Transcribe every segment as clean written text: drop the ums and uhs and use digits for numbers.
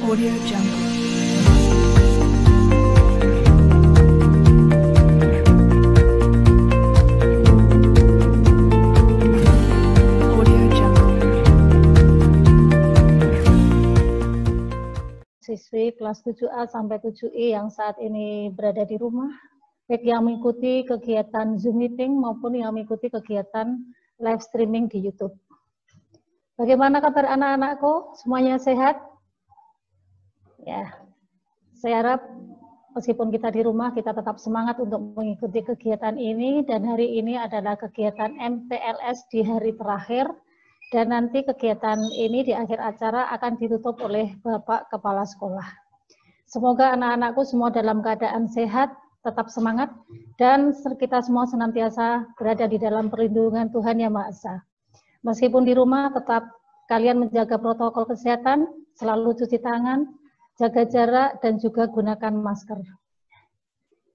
Audio Jungle. Audio Jungle. Siswi kelas 7A sampai 7I yang saat ini berada di rumah, baik yang mengikuti kegiatan Zoom meeting maupun yang mengikuti kegiatan live streaming di YouTube. Bagaimana kabar anak-anakku? Semuanya sehat? Ya, saya harap meskipun kita di rumah, kita tetap semangat untuk mengikuti kegiatan ini, dan hari ini adalah kegiatan MPLS di hari terakhir, dan nanti kegiatan ini di akhir acara akan ditutup oleh Bapak Kepala Sekolah. Semoga anak-anakku semua dalam keadaan sehat, tetap semangat, dan kita semua senantiasa berada di dalam perlindungan Tuhan Yang Maha Esa. Meskipun di rumah, tetap kalian menjaga protokol kesehatan, selalu cuci tangan, jaga jarak, dan juga gunakan masker.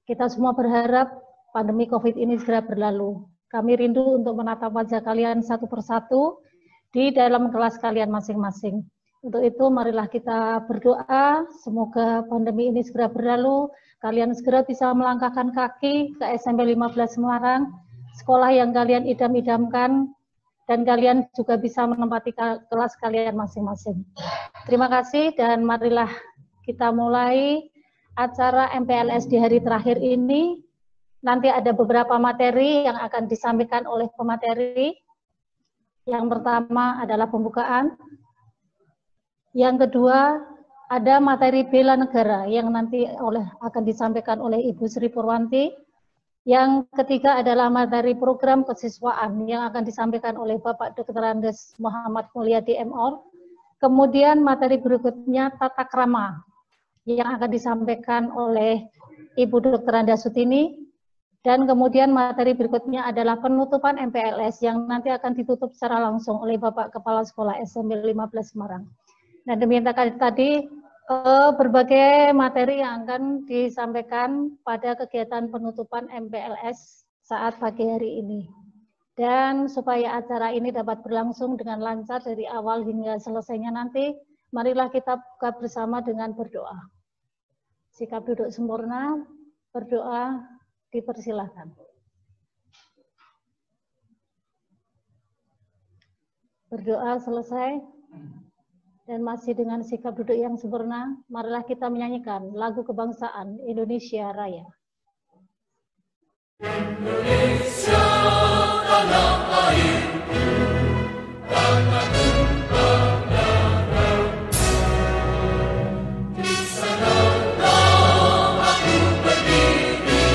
Kita semua berharap pandemi COVID ini segera berlalu. Kami rindu untuk menatap wajah kalian satu persatu di dalam kelas kalian masing-masing. Untuk itu, marilah kita berdoa, semoga pandemi ini segera berlalu, kalian segera bisa melangkahkan kaki ke SMP 15 Semarang, sekolah yang kalian idam-idamkan, dan kalian juga bisa menempati kelas kalian masing-masing. Terima kasih, dan marilah kita mulai acara MPLS di hari terakhir ini. Nanti ada beberapa materi yang akan disampaikan oleh pemateri. Yang pertama adalah pembukaan. Yang kedua, ada materi bela negara yang nanti akan disampaikan oleh Ibu Sri Purwanti. Yang ketiga adalah materi program kesiswaan yang akan disampaikan oleh Bapak Dr. Andes Muhammad Mulyadi MOr. Kemudian materi berikutnya tata krama yang akan disampaikan oleh Ibu Dr. Anda Sutini, dan kemudian materi berikutnya adalah penutupan MPLS yang nanti akan ditutup secara langsung oleh Bapak Kepala Sekolah SMP 15 Semarang. Dan demikian tadi berbagai materi yang akan disampaikan pada kegiatan penutupan MPLS saat pagi hari ini. Dan supaya acara ini dapat berlangsung dengan lancar dari awal hingga selesainya nanti, marilah kita buka bersama dengan berdoa. Sikap duduk sempurna, berdoa dipersilahkan. Berdoa selesai, dan masih dengan sikap duduk yang sempurna, marilah kita menyanyikan lagu kebangsaan Indonesia Raya. Indonesia tanah air, tanah tumpah darah. Di sanalah aku berdiri,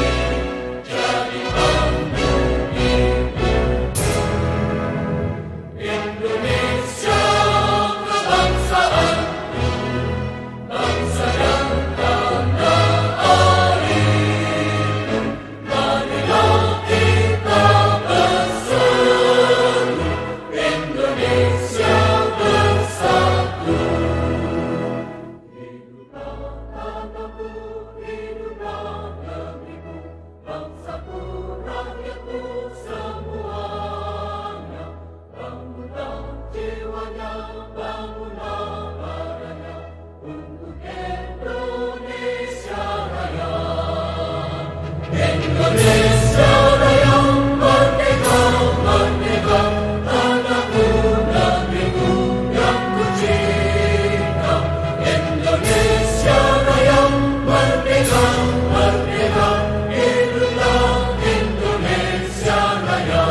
jadi mandu ibu. Indonesia kebangsaanku, bangsa yang tanah air. Marilah kita berseru, Indonesia bersatu. Hiduplah tanahku, hiduplah negeriku, bangsaku, rakyatku semuanya. Bangunlah jiwanya, bangunlah badannya, untuk Indonesia Raya. Indonesia Raya, merdeka, merdeka, tanahku, negeriku yang ku cinta. Indonesia Raya, merdeka, merdeka, hiduplah Indonesia Raya.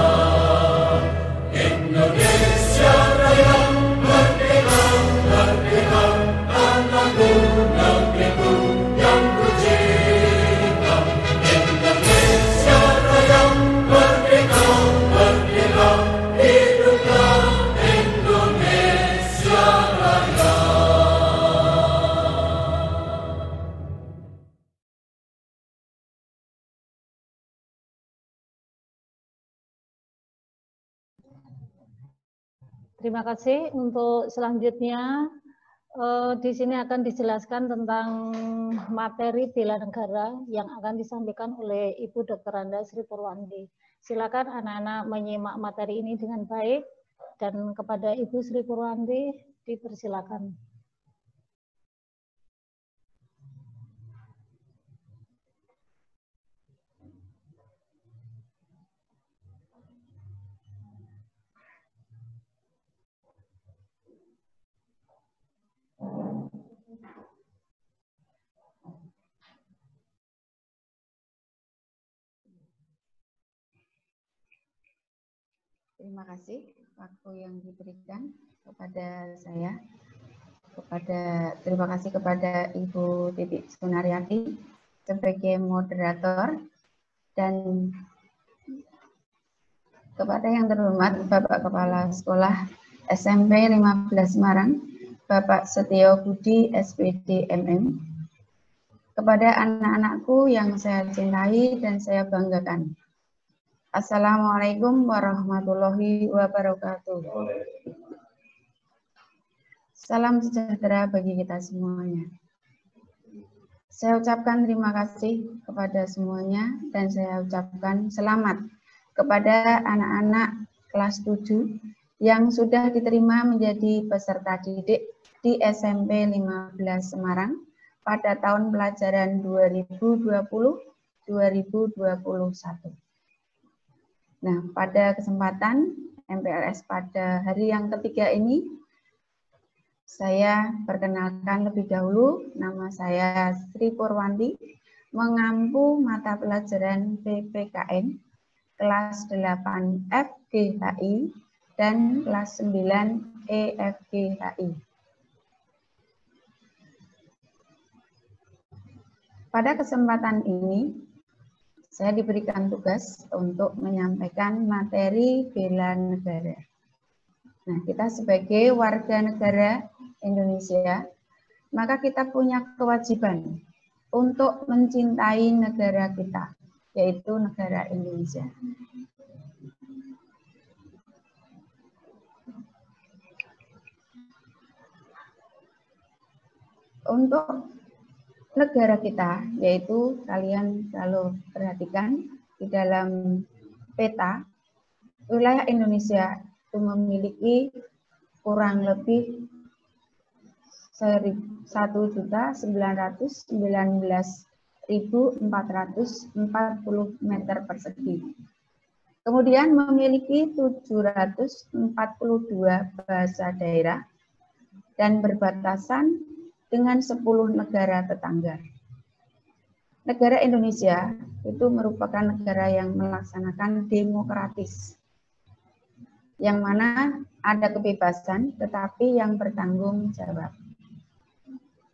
Indonesia Raya, merdeka, merdeka, tanahku, negeriku yang ku cinta. Indonesia Raya, merdeka, merdeka, hiduplah Indonesia Raya. Terima kasih. Untuk selanjutnya, di sini akan dijelaskan tentang materi bela negara yang akan disampaikan oleh Ibu Dr. Anda Sri Purwanti. Silakan anak-anak menyimak materi ini dengan baik, dan kepada Ibu Sri Purwanti dipersilakan. Terima kasih waktu yang diberikan kepada saya. Terima kasih kepada Ibu Titik Sunaryati sebagai moderator, dan kepada yang terhormat Bapak Kepala Sekolah SMP 15 Semarang, Bapak Setio Budi SPD MM, kepada anak-anakku yang saya cintai dan saya banggakan. Assalamualaikum warahmatullahi wabarakatuh. Salam sejahtera bagi kita semuanya. Saya ucapkan terima kasih kepada semuanya dan saya ucapkan selamat kepada anak-anak kelas 7 yang sudah diterima menjadi peserta didik di SMP 15 Semarang pada tahun pelajaran 2020-2021. Nah, pada kesempatan MPLS pada hari yang ketiga ini, saya perkenalkan lebih dahulu, nama saya Sri Purwanti, mengampu mata pelajaran PPKN kelas 8 FGHI dan kelas 9 EFGHI. Pada kesempatan ini, saya diberikan tugas untuk menyampaikan materi bela negara. Nah, kita sebagai warga negara Indonesia, maka kita punya kewajiban untuk mencintai negara kita, yaitu negara Indonesia. Untuk negara kita, yaitu kalian selalu perhatikan di dalam peta, wilayah Indonesia itu memiliki kurang lebih 1.919.440 meter persegi. Kemudian memiliki 742 bahasa daerah dan berbatasan dengan 10 negara tetangga. Negara Indonesia itu merupakan negara yang melaksanakan demokratis, yang mana ada kebebasan tetapi yang bertanggung jawab.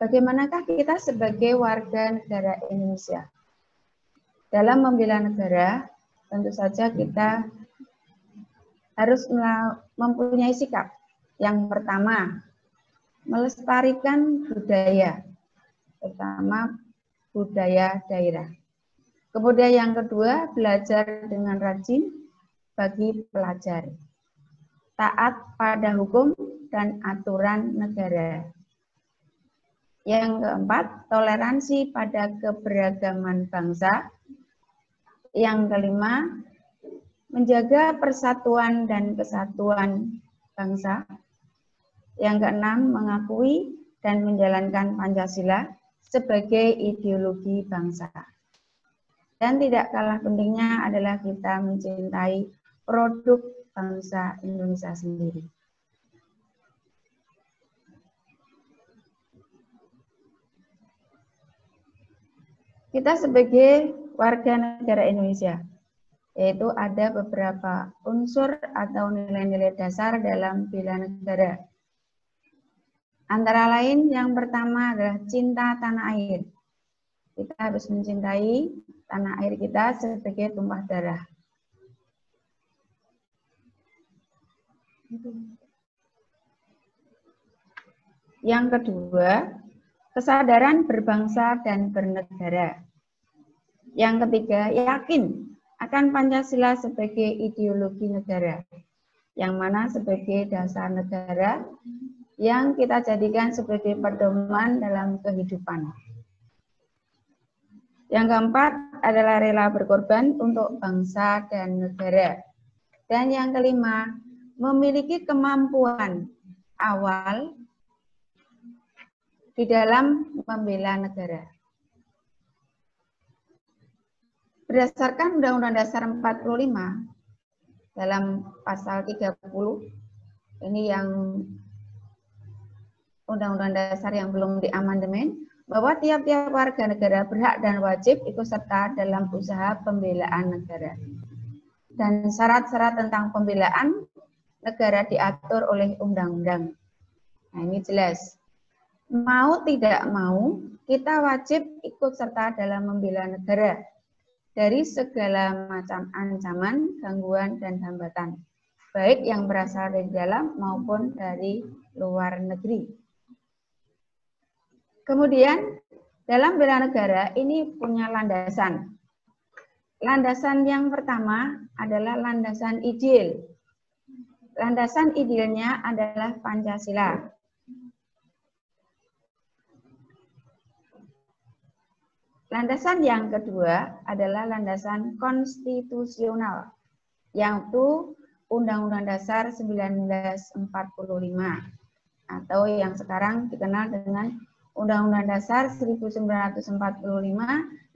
Bagaimanakah kita sebagai warga negara Indonesia? Dalam membela negara, tentu saja kita harus mempunyai sikap. Yang pertama, melestarikan budaya, terutama budaya daerah. Kemudian yang kedua, belajar dengan rajin bagi pelajar. Taat pada hukum dan aturan negara. Yang keempat, toleransi pada keberagaman bangsa. Yang kelima, menjaga persatuan dan kesatuan bangsa. Yang keenam, mengakui dan menjalankan Pancasila sebagai ideologi bangsa. Dan tidak kalah pentingnya adalah kita mencintai produk bangsa Indonesia sendiri. Kita sebagai warga negara Indonesia, yaitu ada beberapa unsur atau nilai-nilai dasar dalam bela negara. Antara lain yang pertama adalah cinta tanah air. Kita harus mencintai tanah air kita sebagai tumpah darah. Yang kedua, kesadaran berbangsa dan bernegara. Yang ketiga, yakin akan Pancasila sebagai ideologi negara, yang mana sebagai dasar negara yang kita jadikan sebagai pedoman dalam kehidupan. Yang keempat adalah rela berkorban untuk bangsa dan negara. Dan yang kelima, memiliki kemampuan awal di dalam membela negara. Berdasarkan Undang-Undang Dasar 45, dalam pasal 30, ini yang Undang-Undang Dasar yang belum diamandemen, bahwa tiap-tiap warga negara berhak dan wajib ikut serta dalam usaha pembelaan negara. dan syarat-syarat tentang pembelaan negara diatur oleh undang-undang. Nah, ini jelas. Mau tidak mau, kita wajib ikut serta dalam membela negara dari segala macam ancaman, gangguan, dan hambatan, baik yang berasal dari dalam maupun dari luar negeri. Kemudian, dalam bela negara ini punya landasan. Landasan yang pertama adalah landasan ideal. Landasan idealnya adalah Pancasila. Landasan yang kedua adalah landasan konstitusional, yaitu Undang-Undang Dasar 1945 atau yang sekarang dikenal dengan Undang-Undang Dasar 1945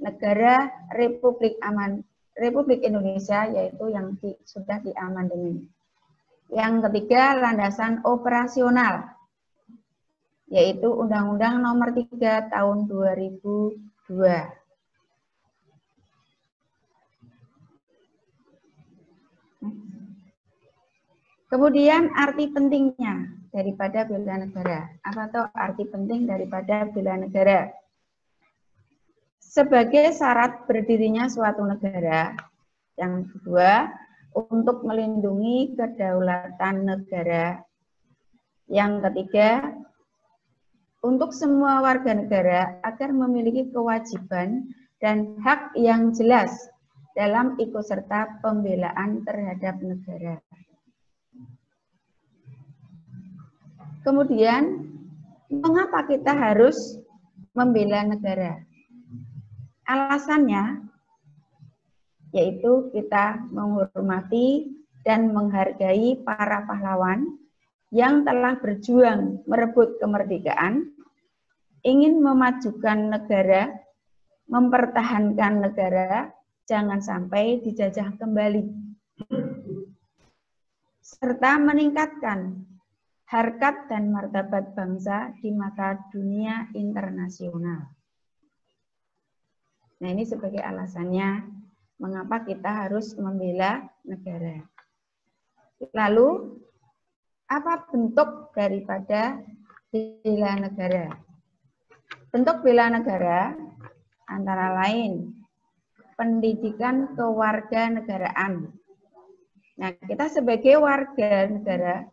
Negara Republik Indonesia, yaitu yang sudah diamandemen. Yang ketiga, landasan operasional, yaitu Undang-Undang Nomor 3 Tahun 2002. Kemudian arti pentingnya daripada bela negara. Apa tuh arti penting daripada bela negara? Sebagai syarat berdirinya suatu negara. Yang kedua, untuk melindungi kedaulatan negara. Yang ketiga, untuk semua warga negara agar memiliki kewajiban dan hak yang jelas dalam ikut serta pembelaan terhadap negara. Kemudian, mengapa kita harus membela negara? Alasannya, yaitu kita menghormati dan menghargai para pahlawan yang telah berjuang merebut kemerdekaan, ingin memajukan negara, mempertahankan negara, jangan sampai dijajah kembali, serta meningkatkan harkat dan martabat bangsa di mata dunia internasional. Nah, ini sebagai alasannya mengapa kita harus membela negara. Lalu, apa bentuk daripada bela negara? Bentuk bela negara antara lain pendidikan kewarganegaraan. Nah, kita sebagai warga negara,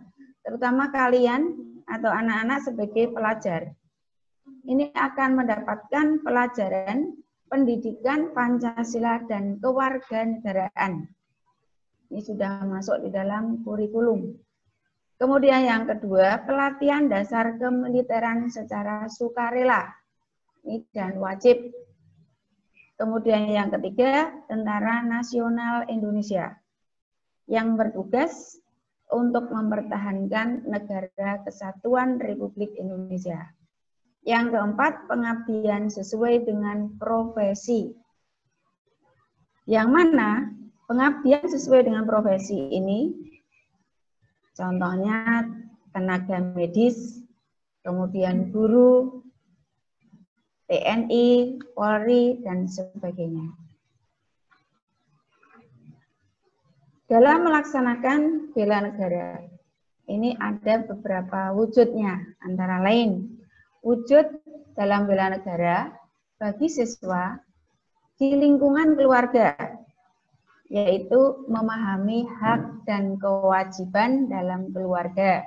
terutama kalian atau anak-anak sebagai pelajar, ini akan mendapatkan pelajaran pendidikan Pancasila dan kewarganegaraan. Ini sudah masuk di dalam kurikulum. Kemudian yang kedua, pelatihan dasar kemiliteran secara sukarela ini dan wajib. Kemudian yang ketiga, Tentara Nasional Indonesia yang bertugas untuk mempertahankan negara kesatuan Republik Indonesia. Yang keempat, pengabdian sesuai dengan profesi. Yang mana pengabdian sesuai dengan profesi ini, contohnya tenaga medis, kemudian guru, TNI, Polri, dan sebagainya. Dalam melaksanakan bela negara, ini ada beberapa wujudnya, antara lain wujud dalam bela negara bagi siswa di lingkungan keluarga, yaitu memahami hak dan kewajiban dalam keluarga.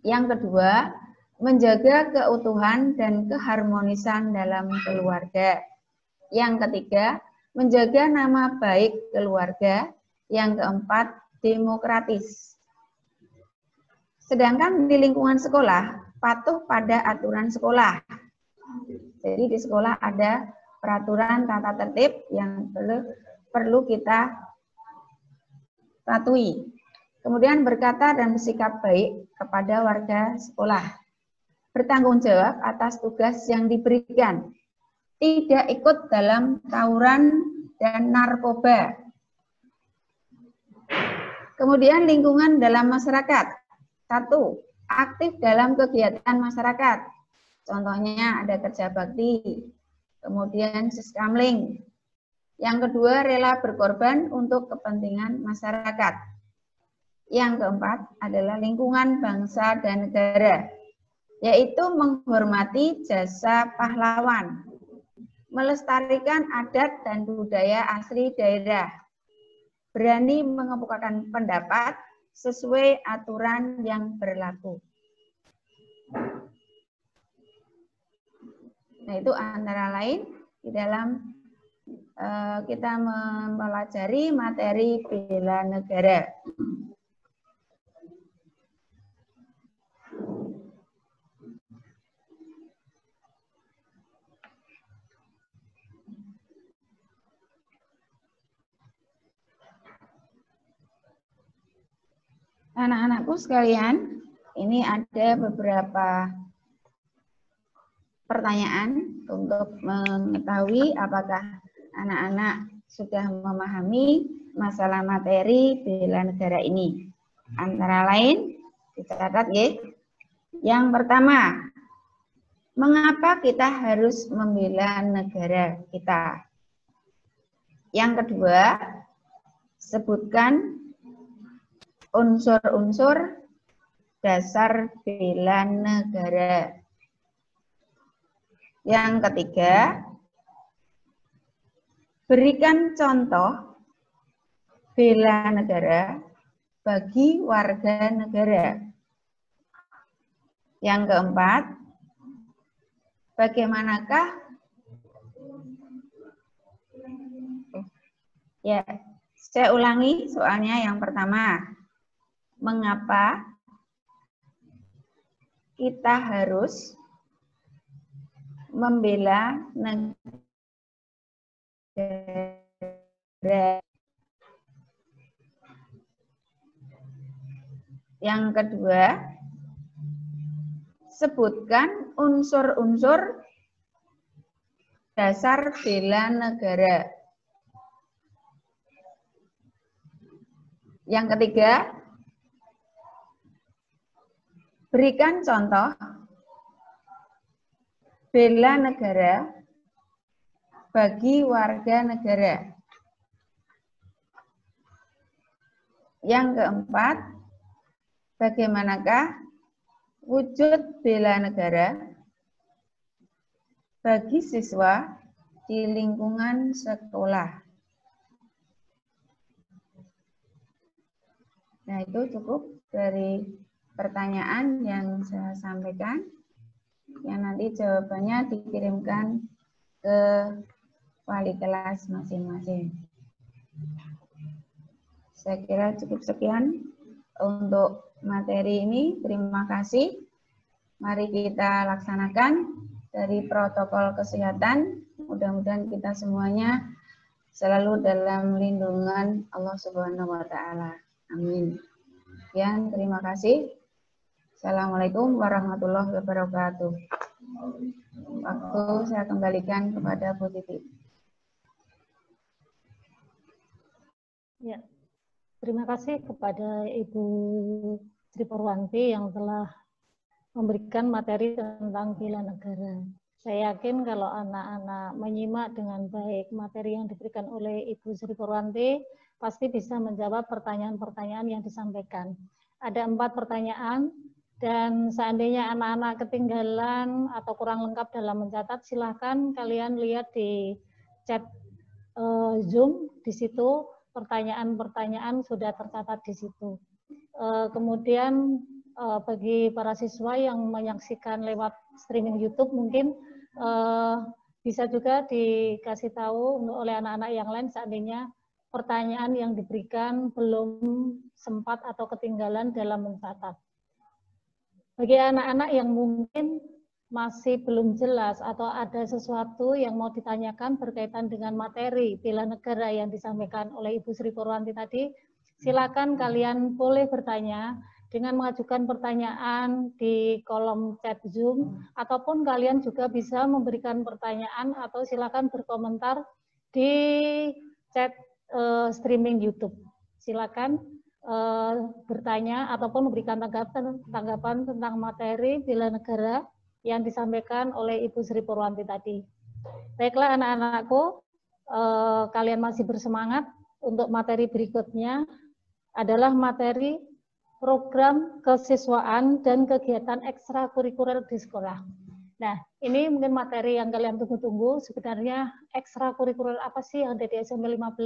Yang kedua, menjaga keutuhan dan keharmonisan dalam keluarga. Yang ketiga, menjaga nama baik keluarga. Yang keempat, demokratis. Sedangkan di lingkungan sekolah, patuh pada aturan sekolah. Jadi di sekolah ada peraturan tata tertib yang perlu kita patuhi. Kemudian berkata dan bersikap baik kepada warga sekolah. Bertanggung jawab atas tugas yang diberikan. Tidak ikut dalam tawuran dan narkoba. Kemudian lingkungan dalam masyarakat. 1. Aktif dalam kegiatan masyarakat. Contohnya ada kerja bakti, kemudian siskamling, Yang kedua, rela berkorban untuk kepentingan masyarakat. Yang keempat adalah lingkungan bangsa dan negara, yaitu menghormati jasa pahlawan, melestarikan adat dan budaya asli daerah, berani mengemukakan pendapat sesuai aturan yang berlaku. Nah, itu antara lain di dalam kita mempelajari materi bela negara. Anak-anakku sekalian, ini ada beberapa pertanyaan untuk mengetahui apakah anak-anak sudah memahami masalah materi bela negara ini. Antara lain, dicatat ya. Yang pertama, mengapa kita harus membela negara kita? Yang kedua, sebutkan unsur-unsur dasar bela negara. Yang ketiga, berikan contoh bela negara bagi warga negara. Yang keempat, bagaimanakah ya, saya ulangi soalnya yang pertama, mengapa kita harus membela negara? Yang kedua, sebutkan unsur-unsur dasar bela negara. Yang ketiga, berikan contoh bela negara bagi warga negara. Yang keempat, bagaimanakah wujud bela negara bagi siswa di lingkungan sekolah. Nah, itu cukup dari pertanyaan yang saya sampaikan, yang nanti jawabannya dikirimkan ke wali kelas masing-masing. Saya kira cukup sekian untuk materi ini. Terima kasih. Mari kita laksanakan dari protokol kesehatan. Mudah-mudahan kita semuanya selalu dalam lindungan Allah Subhanahu wa Ta'ala. Amin. Sekian, terima kasih. Assalamualaikum warahmatullahi wabarakatuh. Waktu saya kembalikan kepada Bu Titi. Ya, terima kasih kepada Ibu Sri Purwanti yang telah memberikan materi tentang bela negara. Saya yakin kalau anak-anak menyimak dengan baik materi yang diberikan oleh Ibu Sri Purwanti, pasti bisa menjawab pertanyaan-pertanyaan yang disampaikan. Ada 4 pertanyaan, dan seandainya anak-anak ketinggalan atau kurang lengkap dalam mencatat, silahkan kalian lihat di chat Zoom, di situ pertanyaan-pertanyaan sudah tercatat di situ. Kemudian bagi para siswa yang menyaksikan lewat streaming YouTube, mungkin bisa juga dikasih tahu oleh anak-anak yang lain seandainya pertanyaan yang diberikan belum sempat atau ketinggalan dalam mencatat. Bagi anak-anak yang mungkin masih belum jelas atau ada sesuatu yang mau ditanyakan berkaitan dengan materi bela negara yang disampaikan oleh Ibu Sri Purwanti tadi, silakan kalian boleh bertanya dengan mengajukan pertanyaan di kolom chat Zoom, ataupun kalian juga bisa memberikan pertanyaan atau silakan berkomentar di chat streaming YouTube. Silakan bertanya ataupun memberikan tanggapan tentang materi bela negara yang disampaikan oleh Ibu Sri Purwanti tadi. Baiklah anak-anakku, kalian masih bersemangat, untuk materi berikutnya adalah materi program kesiswaan dan kegiatan ekstrakurikuler di sekolah. Nah, ini mungkin materi yang kalian tunggu-tunggu. Sebenarnya ekstrakurikuler apa sih yang ada di SMP 15?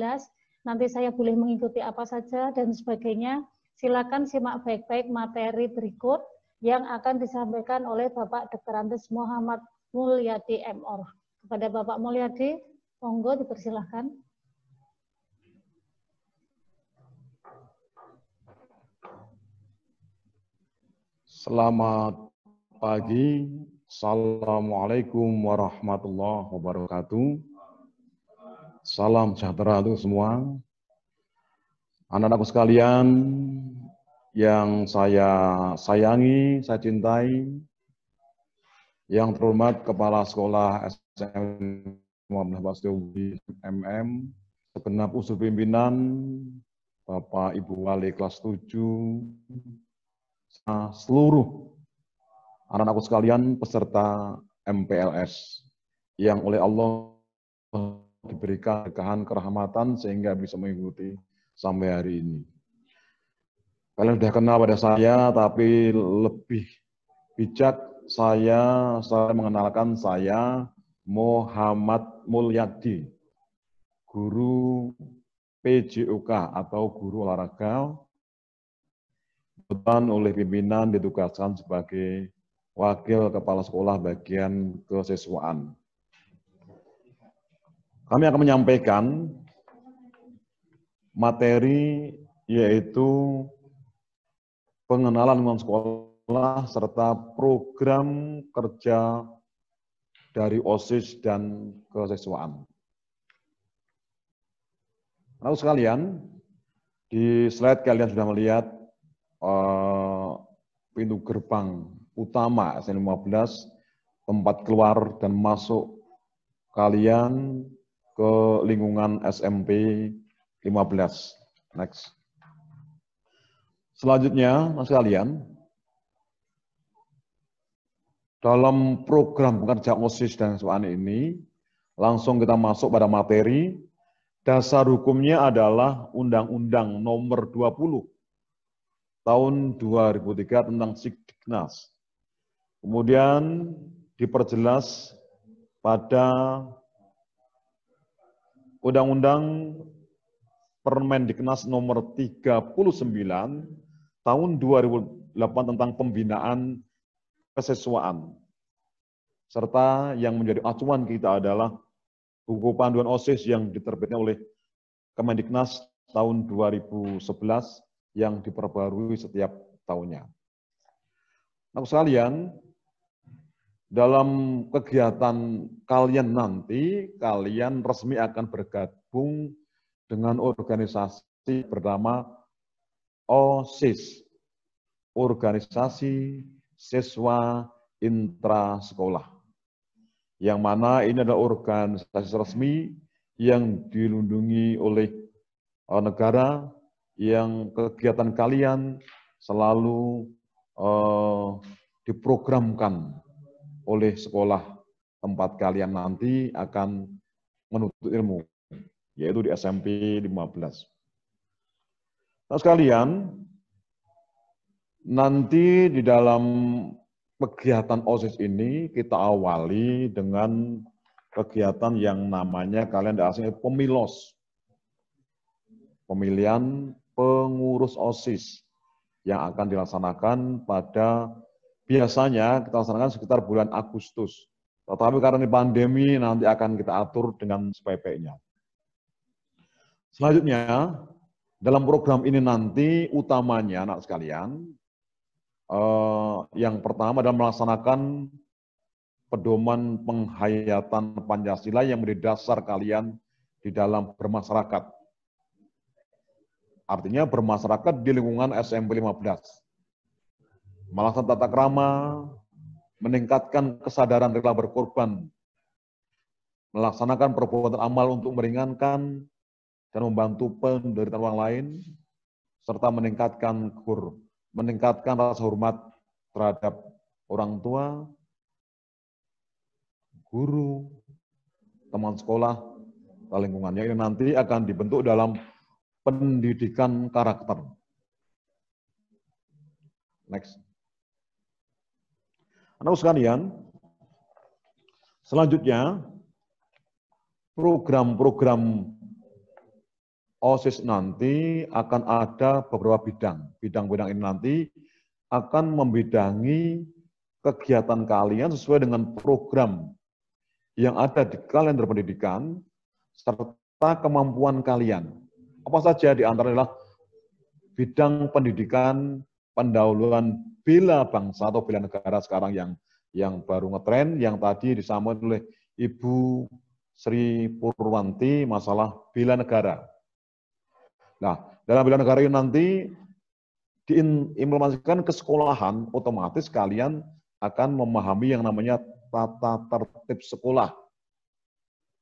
Nanti saya boleh mengikuti apa saja dan sebagainya. Silakan simak baik-baik materi berikut yang akan disampaikan oleh Bapak Dr. Andes Muhammad Mulyadi MOr. Kepada Bapak Mulyadi, monggo dipersilahkan. Selamat pagi. Assalamualaikum warahmatullahi wabarakatuh. Salam sejahtera untuk semua. Anak-anakku sekalian yang saya sayangi, saya cintai, yang terhormat Kepala Sekolah SMK Muhammad Bastiubi MM, segenap unsur pimpinan, Bapak Ibu Wali kelas 7, seluruh anak-anakku sekalian peserta MPLS yang oleh Allah diberikan keberkahan kerahmatan sehingga bisa mengikuti sampai hari ini. Kalian sudah kenal pada saya, tapi lebih bijak saya mengenalkan saya Muhammad Mulyadi, guru PJOK atau guru olahraga, kebetulan oleh pimpinan ditugaskan sebagai Wakil Kepala Sekolah bagian kesiswaan. Kami akan menyampaikan materi yaitu pengenalan lingkungan sekolah serta program kerja dari OSIS dan kesiswaan. Lalu sekalian, di slide kalian sudah melihat pintu gerbang utama SMP 15, tempat keluar dan masuk kalian ke lingkungan SMP 15. Next. Selanjutnya, sekalian, dalam program pekerja OSIS dan kesiswaan ini, langsung kita masuk pada materi. Dasar hukumnya adalah Undang-Undang Nomor 20 Tahun 2003 tentang Sikdiknas. Kemudian diperjelas pada Undang-Undang Permendiknas Nomor 39 Tahun 2008 tentang Pembinaan Kesiswaan. Serta yang menjadi acuan kita adalah buku panduan OSIS yang diterbitkan oleh Kemendiknas tahun 2011 yang diperbarui setiap tahunnya. Nah, sekalian, dalam kegiatan kalian nanti, kalian resmi akan bergabung dengan organisasi bernama OSIS, Organisasi Siswa Intrasekolah. Yang mana ini adalah organisasi resmi yang dilindungi oleh negara, yang kegiatan kalian selalu diprogramkan oleh sekolah tempat kalian nanti akan menuntut ilmu, yaitu di SMP 15. Nah sekalian, nanti di dalam kegiatan OSIS ini kita awali dengan kegiatan yang namanya kalian tidak asing, pemilos. Pemilihan pengurus OSIS yang akan dilaksanakan pada biasanya kita laksanakan sekitar bulan Agustus. Tetapi karena ini pandemi nanti akan kita atur dengan sebaik-baiknya. Selanjutnya, dalam program ini nanti utamanya anak sekalian, yang pertama adalah melaksanakan pedoman penghayatan Pancasila yang menjadi dasar kalian di dalam bermasyarakat. Artinya bermasyarakat di lingkungan SMP 15. Melaksanakan tata krama, meningkatkan kesadaran rela berkorban, melaksanakan perbuatan amal untuk meringankan dan membantu penderitaan orang lain, serta meningkatkan rasa hormat terhadap orang tua, guru, teman sekolah, lingkungannya ini nanti akan dibentuk dalam pendidikan karakter. Next. Anak sekalian, selanjutnya program-program OSIS nanti akan ada beberapa bidang. Bidang-bidang ini nanti akan membidangi kegiatan kalian sesuai dengan program yang ada di kalender pendidikan serta kemampuan kalian. Apa saja di antaranya adalah bidang pendidikan, pendahuluan bela bangsa atau bela negara sekarang yang baru ngetren, yang tadi disampaikan oleh Ibu Sri Purwanti masalah bela negara. Nah, dalam bela negara ini nanti diimplementasikan ke sekolahan, otomatis kalian akan memahami yang namanya tata tertib sekolah.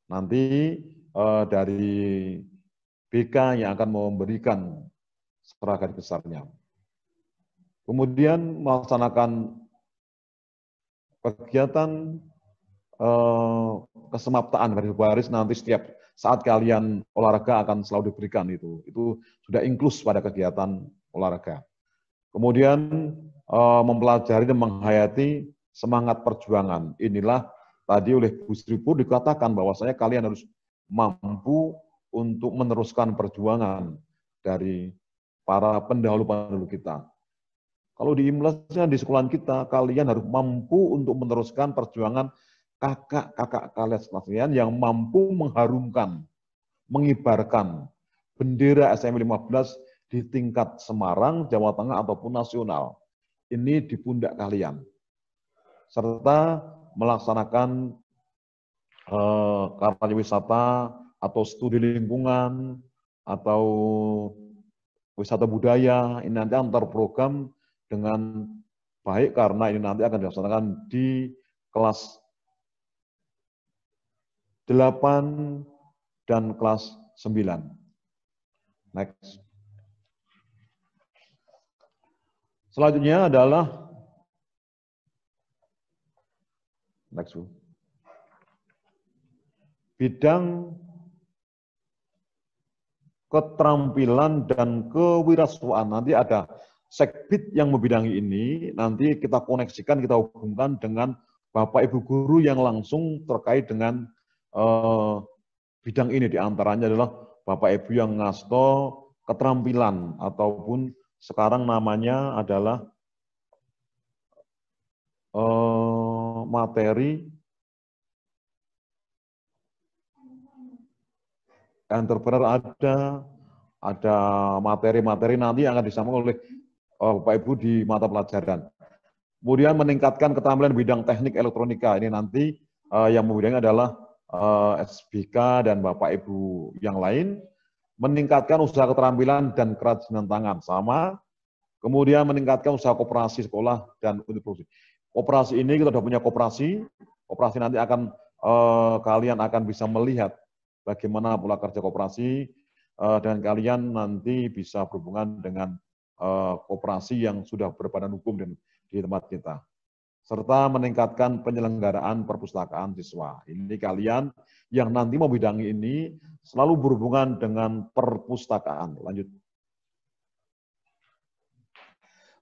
Nanti dari BK yang akan memberikan seragam besarnya. Kemudian melaksanakan kegiatan kesemaptaan garis baris nanti setiap saat kalian olahraga akan selalu diberikan itu. Itu sudah inklus pada kegiatan olahraga. Kemudian mempelajari dan menghayati semangat perjuangan. Inilah tadi oleh Bu Sri Pur dikatakan bahwasanya kalian harus mampu untuk meneruskan perjuangan dari para pendahulu-pendahulu kita. Kalau diimplementasikan di sekolah kita, kalian harus mampu untuk meneruskan perjuangan kakak-kakak kalian yang mampu mengharumkan, mengibarkan bendera SMA 15 di tingkat Semarang, Jawa Tengah, ataupun nasional. Ini di pundak kalian. Serta melaksanakan kampanye wisata atau studi lingkungan atau wisata budaya. Ini nanti antar program dengan baik karena ini nanti akan dilaksanakan di kelas 8 dan kelas 9. Next. Selanjutnya adalah next, bidang keterampilan dan kewirausahaan. Nanti ada sekbid yang membidangi ini, nanti kita koneksikan, kita hubungkan dengan Bapak Ibu Guru yang langsung terkait dengan bidang ini. Di antaranya adalah Bapak Ibu yang ngasto keterampilan ataupun sekarang namanya adalah materi entrepreneur, ada materi-materi nanti yang akan disampaikan oleh Bapak Ibu di mata pelajaran. Kemudian meningkatkan keterampilan bidang teknik elektronika. Ini nanti yang membidangi adalah SBK dan Bapak Ibu yang lain. Meningkatkan usaha keterampilan dan kerajinan tangan sama. Kemudian meningkatkan usaha koperasi sekolah dan unit produksi. Koperasi ini kita sudah punya koperasi. Koperasi nanti akan kalian akan bisa melihat bagaimana pola kerja koperasi dan kalian nanti bisa berhubungan dengan koperasi yang sudah berbadan hukum di tempat kita. Serta meningkatkan penyelenggaraan perpustakaan siswa. Ini kalian yang nanti membidangi ini selalu berhubungan dengan perpustakaan. Lanjut.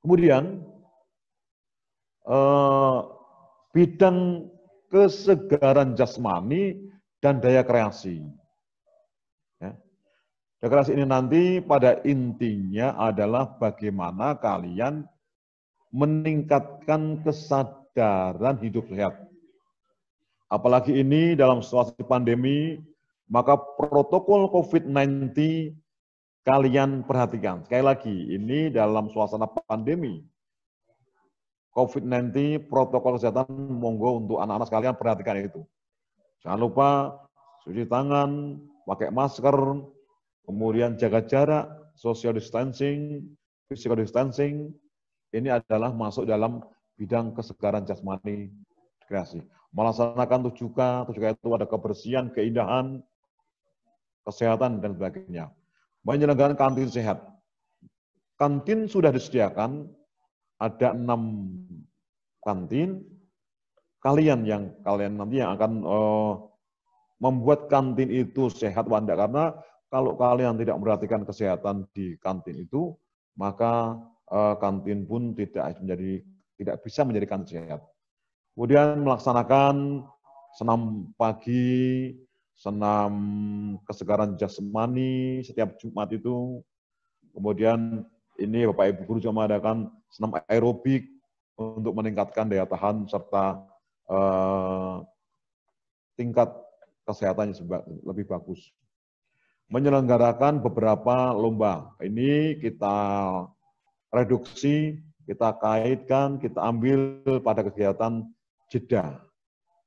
Kemudian, bidang kesegaran jasmani dan daya kreasi. Ya. Daya kreasi ini nanti pada intinya adalah bagaimana kalian meningkatkan kesadaran hidup sehat. Apalagi ini dalam situasi pandemi, maka protokol COVID-19 kalian perhatikan. Sekali lagi, ini dalam suasana pandemi. COVID-19, protokol kesehatan, monggo untuk anak-anak sekalian perhatikan itu. Jangan lupa cuci tangan, pakai masker, kemudian jaga jarak, social distancing, physical distancing. Ini adalah masuk dalam bidang kesegaran jasmani kreasi. Melaksanakan 7K, 7K itu ada kebersihan, keindahan, kesehatan, dan sebagainya. Menyelenggarakan kantin sehat. Kantin sudah disediakan, ada 6 kantin. Kalian nanti yang akan membuat kantin itu sehat atau tidak. Karena kalau kalian tidak memperhatikan kesehatan di kantin itu, maka kantin pun tidak bisa menjadi kantin sehat. Kemudian melaksanakan senam pagi, senam kesegaran jasmani setiap Jumat itu. Kemudian ini Bapak Ibu Guru juga mengadakan senam aerobik untuk meningkatkan daya tahan serta tingkat kesehatannya lebih bagus. Menyelenggarakan beberapa lomba. Ini kita reduksi, kita kaitkan, kita ambil pada kegiatan jeda.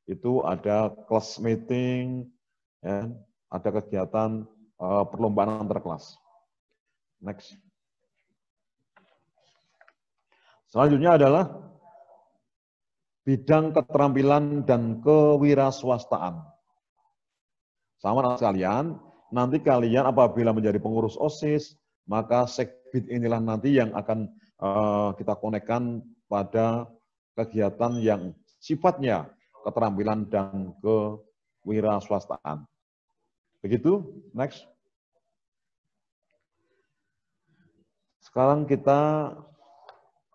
Itu ada class meeting, ya, ada kegiatan perlombaan antar kelas. Next. Selanjutnya adalah bidang keterampilan dan kewirausahaan. Sama sekalian, nanti kalian apabila menjadi pengurus OSIS, maka sekbid inilah nanti yang akan kita konekkan pada kegiatan yang sifatnya keterampilan dan kewirausahaan. Begitu, next. Sekarang kita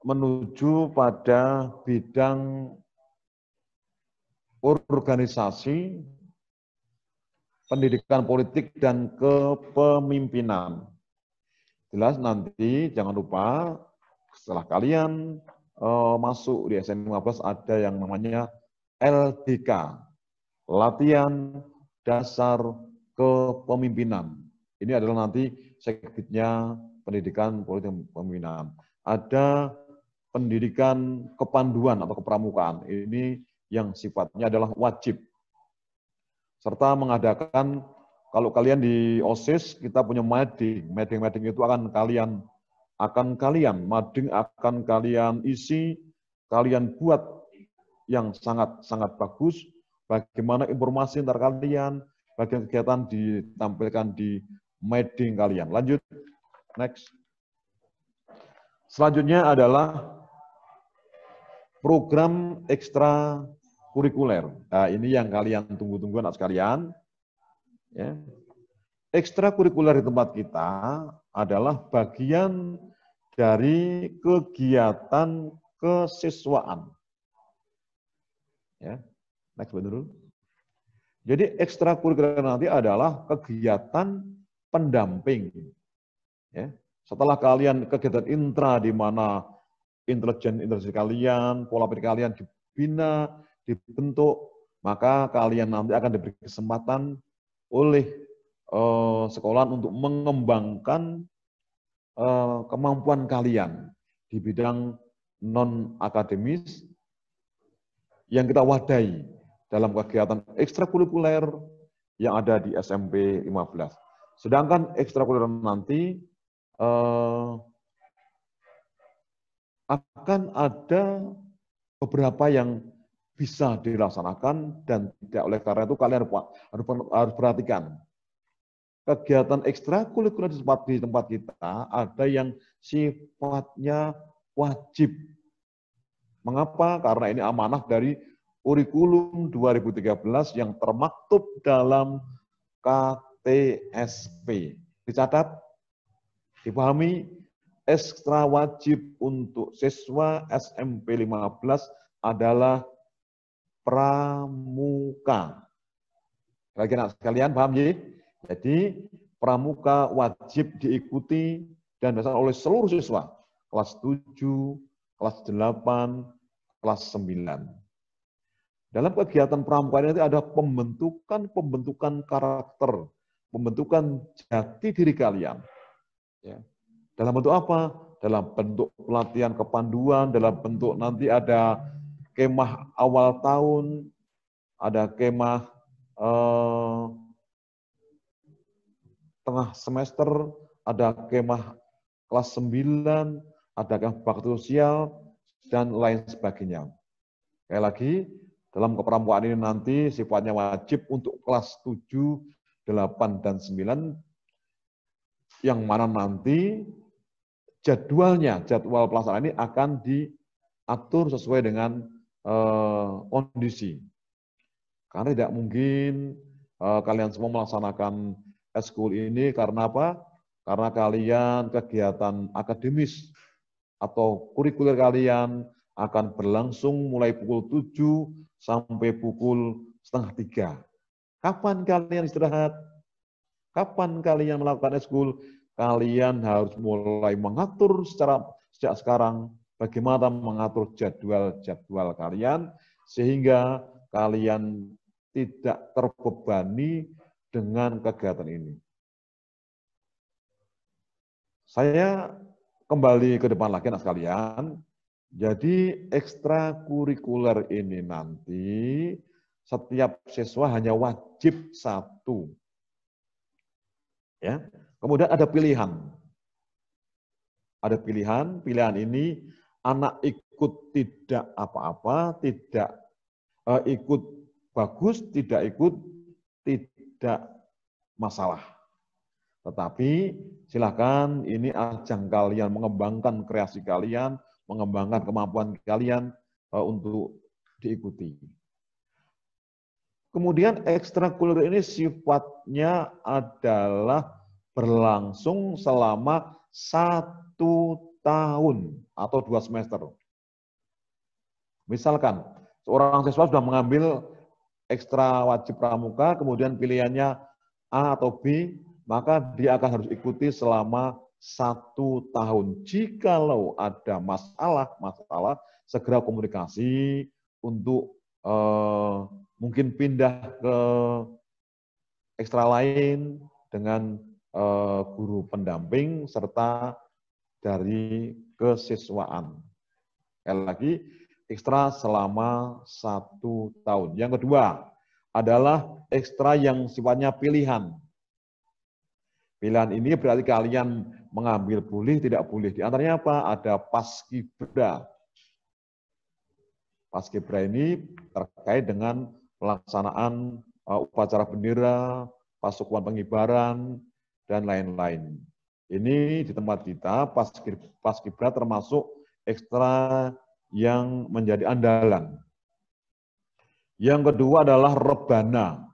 menuju pada bidang organisasi, pendidikan politik, dan kepemimpinan. Jelas nanti jangan lupa setelah kalian masuk di SN 15 ada yang namanya LDK, Latihan Dasar Kepemimpinan. Ini adalah nanti sekbidnya pendidikan politik dan kepemimpinan. Ada pendidikan kepanduan atau kepramukaan. Ini yang sifatnya adalah wajib. Serta mengadakan, kalau kalian di OSIS, kita punya mading. Mading itu akan kalian mading akan kalian isi, kalian buat yang sangat bagus, bagaimana informasi antar kalian, bagian kegiatan ditampilkan di mading kalian. Lanjut, next. Selanjutnya adalah program ekstra kurikuler. Nah, ini yang kalian tunggu-tunggu anak sekalian. Ya. Ekstra kurikuler di tempat kita adalah bagian dari kegiatan kesiswaan. Ya. Next, betul. Jadi ekstra kurikuler nanti adalah kegiatan pendamping. Ya. Setelah kalian kegiatan intra di mana intelijensi kalian, pola pikir kalian dibina, dibentuk, maka kalian nanti akan diberi kesempatan oleh sekolah untuk mengembangkan kemampuan kalian di bidang non-akademis yang kita wadahi dalam kegiatan ekstrakurikuler yang ada di SMP 15. Sedangkan ekstrakurikuler nanti akan ada beberapa yang bisa dilaksanakan dan tidak, oleh karena itu kalian harus perhatikan. Kegiatan ekstrakurikuler di tempat kita ada yang sifatnya wajib. Mengapa? Karena ini amanah dari kurikulum 2013 yang termaktub dalam KTSP. Dicatat, dipahami, ekstra wajib untuk siswa SMP 15 adalah pramuka. Lagi anak sekalian, paham ya? Jadi pramuka wajib diikuti dan dilaksanakan oleh seluruh siswa kelas 7, kelas 8, kelas 9. Dalam kegiatan pramuka ini nanti ada pembentukan karakter, pembentukan jati diri kalian. Ya. Dalam bentuk apa? Dalam bentuk pelatihan kepanduan, dalam bentuk nanti ada kemah awal tahun, ada kemah tengah semester, ada kemah kelas 9, ada kemah bakti sosial, dan lain sebagainya. Sekali lagi, dalam kepramukaan ini nanti sifatnya wajib untuk kelas 7, 8, dan 9, yang mana nanti jadwal pelaksanaan ini akan diatur sesuai dengan kondisi. Karena tidak mungkin kalian semua melaksanakan eskul ini karena apa? Karena kalian kegiatan akademis atau kurikuler kalian akan berlangsung mulai pukul 7 sampai pukul setengah 3. Kapan kalian istirahat? Kapan kalian melakukan eskul? Kalian harus mulai mengatur sejak sekarang bagaimana mengatur jadwal-jadwal kalian sehingga kalian tidak terbebani dengan kegiatan ini. Saya kembali ke depan lagi anak sekalian. Jadi ekstrakurikuler ini nanti setiap siswa hanya wajib 1. Ya. Kemudian ada pilihan. Ada pilihan, pilihan ini anak ikut tidak apa-apa, tidak ikut bagus, tidak ikut tidak masalah. Tetapi silakan ini ajang kalian mengembangkan kreasi kalian, mengembangkan kemampuan kalian untuk diikuti. Kemudian ekstrakurikuler ini sifatnya adalah berlangsung selama 1 tahun atau 2 semester. Misalkan seorang siswa sudah mengambil ekstra wajib pramuka, kemudian pilihannya A atau B, maka dia akan harus ikuti selama 1 tahun. Jikalau ada masalah, segera komunikasi untuk mungkin pindah ke ekstra lain dengan guru pendamping serta dari kesiswaan. Sekali lagi, ekstra selama 1 tahun. Yang kedua adalah ekstra yang sifatnya pilihan. Pilihan ini berarti kalian mengambil boleh, tidak boleh. Di antaranya apa? Ada paskibra. Paskibra ini terkait dengan pelaksanaan upacara bendera, pasukan pengibaran, dan lain-lain. Ini di tempat kita, paskibra termasuk ekstra yang menjadi andalan. Yang kedua adalah rebana.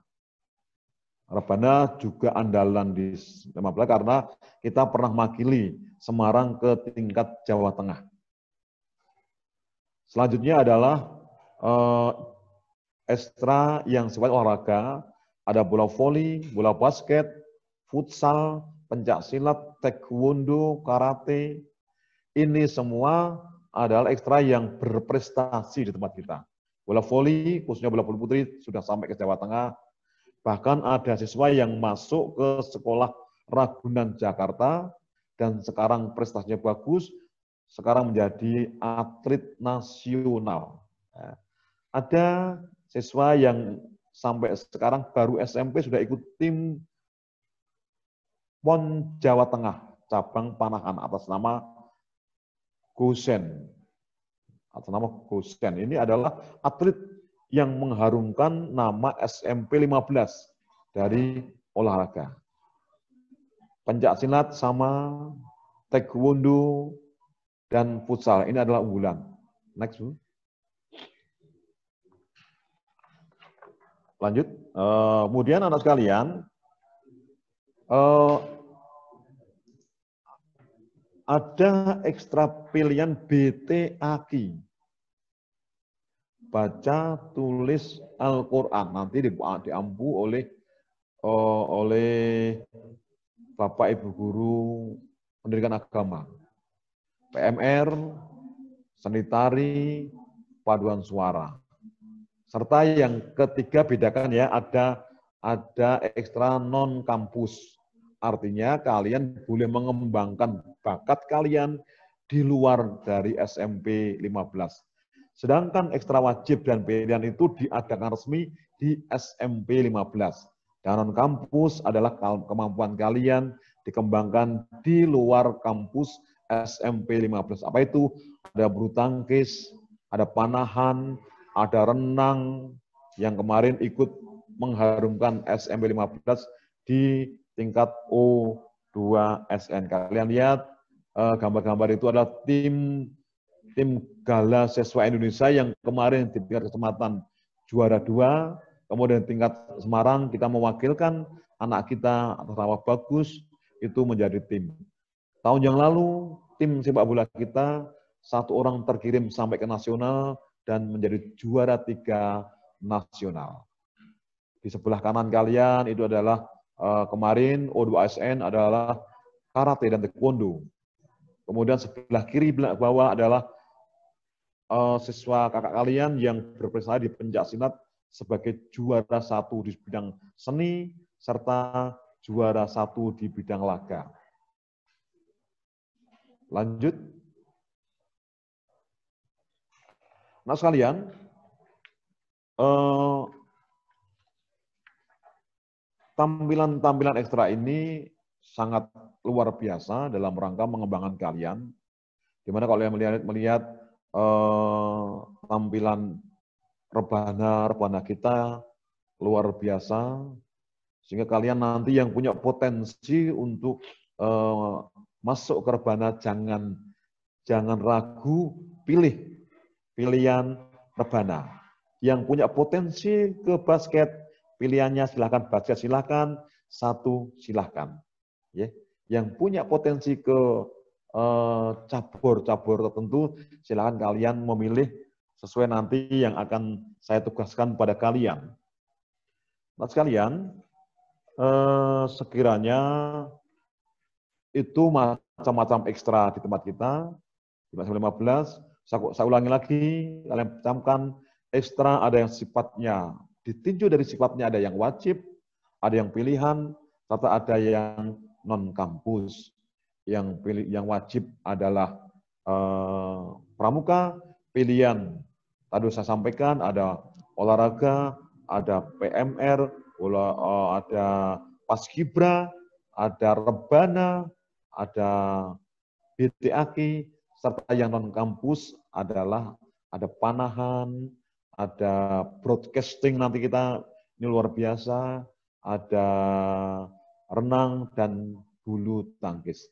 Rebana juga andalan di 15 karena kita pernah makili Semarang ke tingkat Jawa Tengah. Selanjutnya adalah ekstra yang sifat olahraga, ada bola voli, bola basket, futsal, pencak silat, taekwondo, karate. Ini semua adalah ekstra yang berprestasi di tempat kita. Bola voli, khususnya bola voli putri, sudah sampai ke Jawa Tengah. Bahkan ada siswa yang masuk ke sekolah Ragunan Jakarta, dan sekarang prestasinya bagus, sekarang menjadi atlet nasional. Ada siswa yang sampai sekarang baru SMP sudah ikut tim PON Jawa Tengah, cabang Panahan atas nama Gosen. Atas nama Gosen. Ini adalah atlet yang mengharumkan nama SMP 15 dari olahraga. Pencak silat sama, taekwondo, dan futsal. Ini adalah unggulan. Next, Bu. Lanjut. Kemudian anak sekalian, ada ekstra pilihan BTAKI. Baca, tulis Al-Quran. Nanti diampu oleh Bapak Ibu Guru Pendidikan Agama. PMR, seni tari, paduan suara. Serta yang ketiga bedakan ya, ada ekstra non-kampus. Artinya kalian boleh mengembangkan bakat kalian di luar dari SMP 15. Sedangkan ekstra wajib dan pilihan itu diadakan resmi di SMP 15. Dan non-kampus adalah kemampuan kalian dikembangkan di luar kampus SMP 15. Apa itu? Ada bulu tangkis, ada panahan, ada renang yang kemarin ikut mengharumkan SMP 15 di tingkat O2SN. Kalian lihat gambar-gambar itu adalah tim Gala Siswa Indonesia yang kemarin di tingkat kecamatan juara 2, Kemudian tingkat Semarang kita mewakilkan anak kita atas nama Bagus itu menjadi tim. Tahun yang lalu tim sepak bola kita 1 orang terkirim sampai ke nasional dan menjadi juara 3 nasional. Di sebelah kanan kalian itu adalah kemarin O2ASN adalah karate dan taekwondo. Kemudian sebelah kiri bawah adalah siswa kakak kalian yang berprestasi di pencaksilat sebagai juara 1 di bidang seni serta juara 1 di bidang laga. Lanjut. Nah sekalian, tampilan-tampilan ekstra ini sangat luar biasa dalam rangka mengembangkan kalian. Dimana kalau yang melihat tampilan rebana kita luar biasa, sehingga kalian nanti yang punya potensi untuk masuk ke rebana jangan ragu, pilih pilihan rebana. Yang punya potensi ke basket, pilihannya silahkan basket, silahkan satu, silahkan. Ya. Yang punya potensi ke cabur-cabur tertentu, silahkan kalian memilih sesuai nanti yang akan saya tugaskan pada kalian. Nah sekalian, sekiranya itu macam-macam ekstra di tempat kita, di 15, saya ulangi lagi, kalian camkan ekstra ada yang sifatnya ditinjau dari sifatnya, ada yang wajib, ada yang pilihan, serta ada yang non-kampus. Yang wajib adalah pramuka, pilihan tadi saya sampaikan ada olahraga, ada PMR, ada paskibra, ada rebana, ada BTAK, serta yang non-kampus adalah ada panahan, ada broadcasting nanti kita ini luar biasa, ada renang dan bulu tangkis.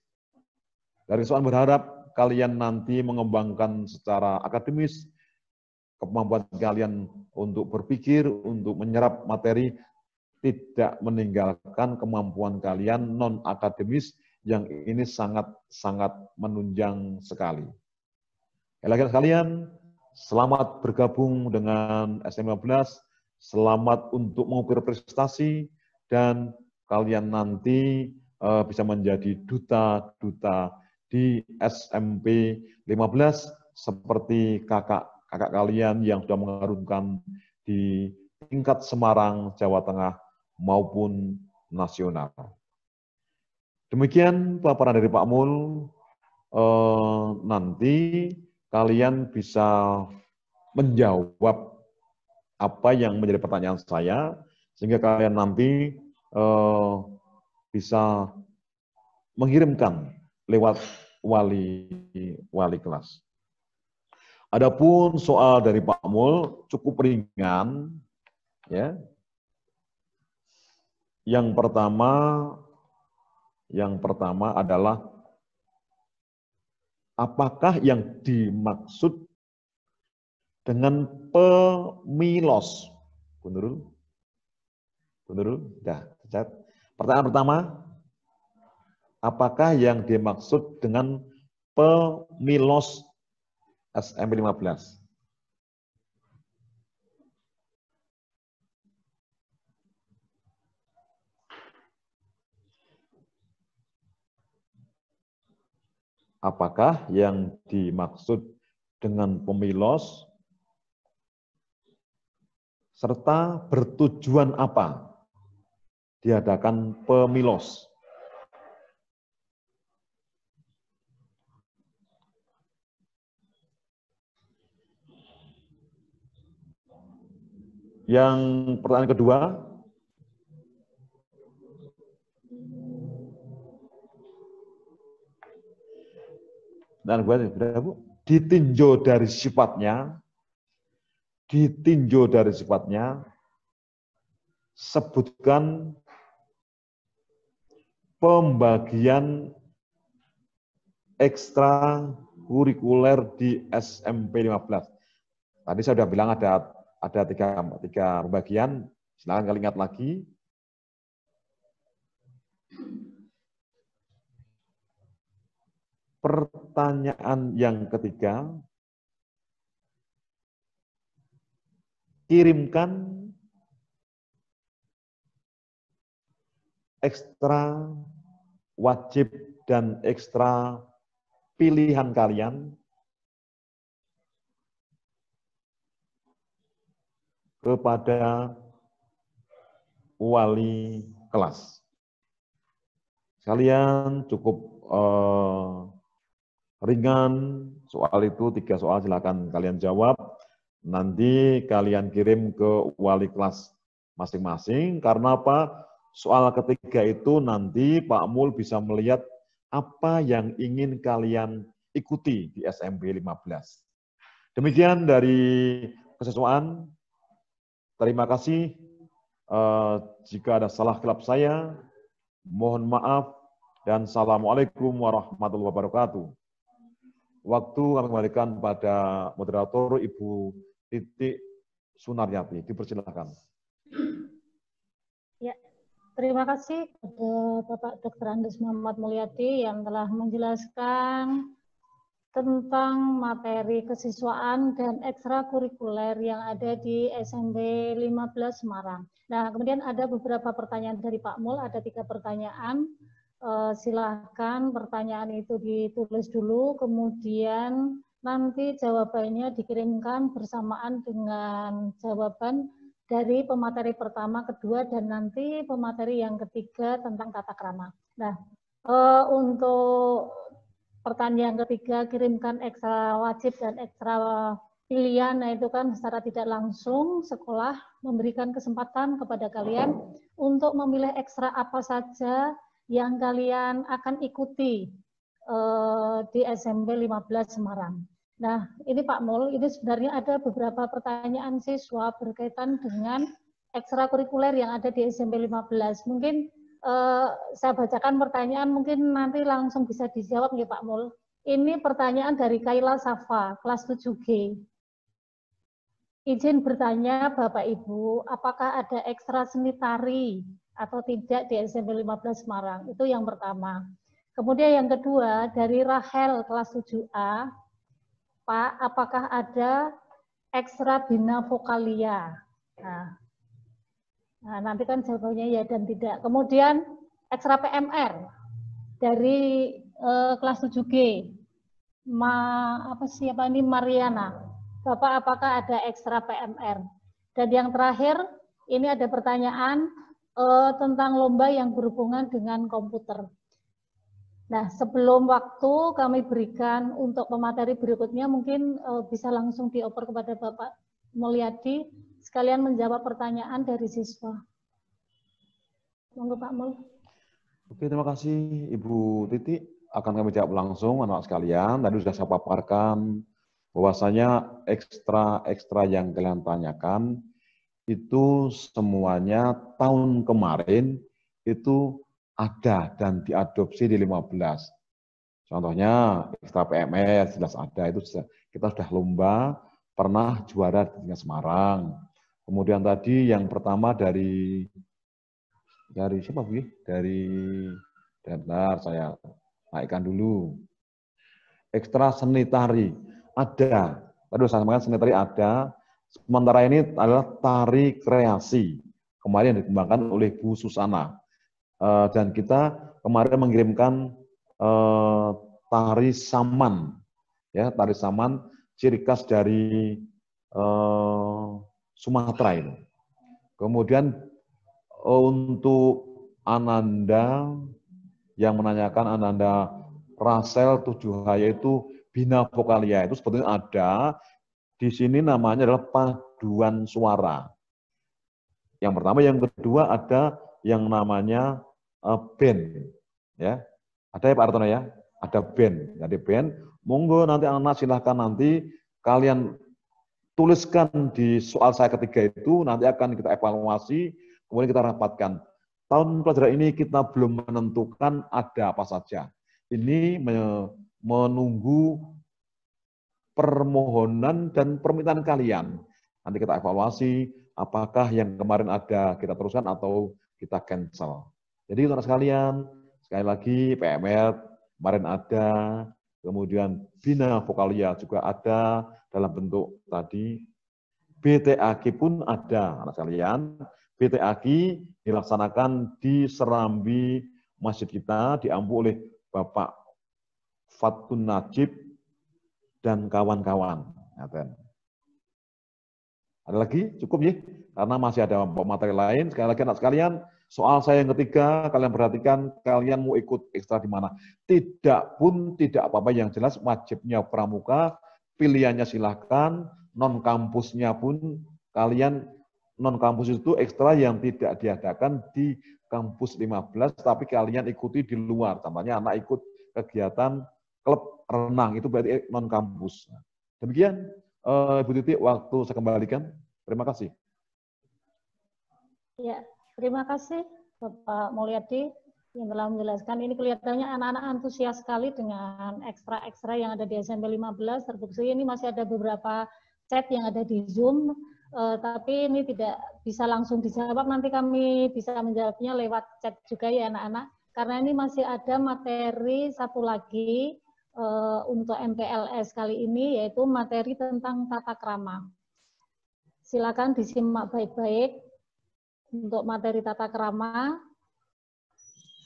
Dari soal berharap kalian nanti mengembangkan secara akademis kemampuan kalian untuk berpikir, untuk menyerap materi, tidak meninggalkan kemampuan kalian non-akademis yang ini sangat menunjang sekali. Lagi-lagi kalian, selamat bergabung dengan SM15, selamat untuk mengukur prestasi, dan kalian nanti bisa menjadi duta-duta di SMP 15 seperti kakak kalian yang sudah mengharumkan di tingkat Semarang, Jawa Tengah maupun nasional. Demikian paparan dari Pak Mul. Nanti kalian bisa menjawab apa yang menjadi pertanyaan saya, sehingga kalian nanti bisa mengirimkan lewat wali kelas. Adapun soal dari Pak Mul cukup ringan, ya. Yang pertama adalah apakah yang dimaksud dengan pemilos? Punurul, dah. Pertanyaan pertama, apakah yang dimaksud dengan pemilos SMP 15? Apakah yang dimaksud dengan pemilos serta bertujuan apa diadakan pemilos? Yang pertanyaan kedua, dan ditinjau dari sifatnya, sebutkan pembagian ekstra kurikuler di SMP 15. Tadi saya sudah bilang ada tiga pembagian, Silakan kalian ingat lagi. Pertanyaan yang ketiga, kirimkan ekstra wajib dan ekstra pilihan kalian kepada wali kelas. Kalian cukup ringan, soal itu 3 soal silakan kalian jawab. Nanti kalian kirim ke wali kelas masing-masing. Karena apa? Soal ketiga itu nanti Pak Mul bisa melihat apa yang ingin kalian ikuti di SMP 15. Demikian dari kesiswaan. Terima kasih. Jika ada salah kilap saya, mohon maaf dan assalamualaikum warahmatullahi wabarakatuh. Waktu kami kembalikan pada moderator Ibu Titik Sunaryati. Dipersilakan. Ya, terima kasih kepada Bapak Dr. Andes Muhammad Mulyadi yang telah menjelaskan tentang materi kesiswaan dan ekstrakurikuler yang ada di SMP 15 Semarang. Nah, kemudian ada beberapa pertanyaan dari Pak Mul, ada 3 pertanyaan. Silahkan pertanyaan itu ditulis dulu, kemudian nanti jawabannya dikirimkan bersamaan dengan jawaban dari pemateri pertama, kedua, dan nanti pemateri yang ketiga tentang tata krama. Nah, untuk pertanyaan ketiga, kirimkan ekstra wajib dan ekstra pilihan, nah itu kan secara tidak langsung sekolah memberikan kesempatan kepada kalian untuk memilih ekstra apa saja yang kalian akan ikuti di SMP 15 Semarang. Nah, ini Pak Mul, ini sebenarnya ada beberapa pertanyaan siswa berkaitan dengan ekstrakurikuler yang ada di SMP 15. Mungkin saya bacakan pertanyaan, mungkin nanti langsung bisa dijawab ya Pak Mul. Ini pertanyaan dari Kaila Safa, kelas 7G. Izin bertanya Bapak Ibu, apakah ada ekstra seni tari atau tidak di SMP 15 Semarang? Itu yang pertama. Kemudian yang kedua, dari Rahel kelas 7A, Pak, apakah ada ekstra bina vokalia? Nah, nanti kan jawabannya ya dan tidak. Kemudian ekstra PMR dari kelas 7G, Mariana. Bapak, apakah ada ekstra PMR? Dan yang terakhir, ini ada pertanyaan tentang lomba yang berhubungan dengan komputer. Nah, sebelum waktu kami berikan untuk pemateri berikutnya, mungkin bisa langsung dioper kepada Bapak Mulyadi, sekalian menjawab pertanyaan dari siswa. Monggo Pak Mul. Oke, terima kasih Ibu Titik. Akan kami jawab langsung, anak sekalian. Tadi sudah saya paparkan bahwasanya ekstra yang kalian tanyakan itu semuanya tahun kemarin itu ada dan diadopsi di 15. Contohnya ekstra PMR jelas ada, itu kita sudah lomba, pernah juara di tingkat Semarang. Kemudian tadi yang pertama dari siapa Bu? Dari Dentar, saya naikkan dulu. Ekstra seni tari ada. Tadi saya sampaikan seni tari ada. Sementara ini adalah tari kreasi. Kemarin dikembangkan oleh Bu Susana. Dan kita kemarin mengirimkan tari saman. Ya, tari saman ciri khas dari Sumatera ini. Kemudian untuk Ananda yang menanyakan, Ananda Rasel 7H, yaitu bina vokalia, itu sebetulnya ada. Di sini namanya adalah paduan suara. Yang pertama, yang kedua ada yang namanya band. Ya, ada ya Pak Artono ya, ada band. Jadi band, monggo nanti anak silahkan nanti kalian tuliskan di soal saya ketiga itu, nanti akan kita evaluasi, kemudian kita rapatkan. Tahun pelajaran ini kita belum menentukan ada apa saja. Ini menunggu permohonan dan permintaan kalian. Nanti kita evaluasi, apakah yang kemarin ada kita teruskan atau kita cancel. Jadi teman-teman sekalian, sekali lagi PMR kemarin ada, kemudian Bina Vokalia juga ada dalam bentuk tadi, BTAG pun ada, anak sekalian. BTAG dilaksanakan di Serambi masjid kita, diampu oleh Bapak Fatun Najib dan kawan-kawan. Ada lagi? Cukup ya? Karena masih ada materi lain. Sekali lagi anak sekalian, soal saya yang ketiga, kalian perhatikan, kalian mau ikut ekstra di mana. Tidak apa-apa, yang jelas wajibnya pramuka, pilihannya silahkan, non-kampusnya pun kalian, non-kampus itu ekstra yang tidak diadakan di kampus 15, tapi kalian ikuti di luar. Contohnya anak ikut kegiatan klub renang, itu berarti non-kampus. Demikian, Ibu Titi, waktu saya kembalikan. Terima kasih. Ya, terima kasih Bapak Mulyadi yang telah menjelaskan. Ini kelihatannya anak-anak antusias sekali dengan ekstra-ekstra yang ada di SMP 15. Terbukti ini masih ada beberapa chat yang ada di Zoom, tapi ini tidak bisa langsung dijawab. Nanti kami bisa menjawabnya lewat chat juga ya anak-anak. Karena ini masih ada materi satu lagi untuk MPLS kali ini, yaitu materi tentang tata krama. Silakan disimak baik-baik untuk materi tata krama.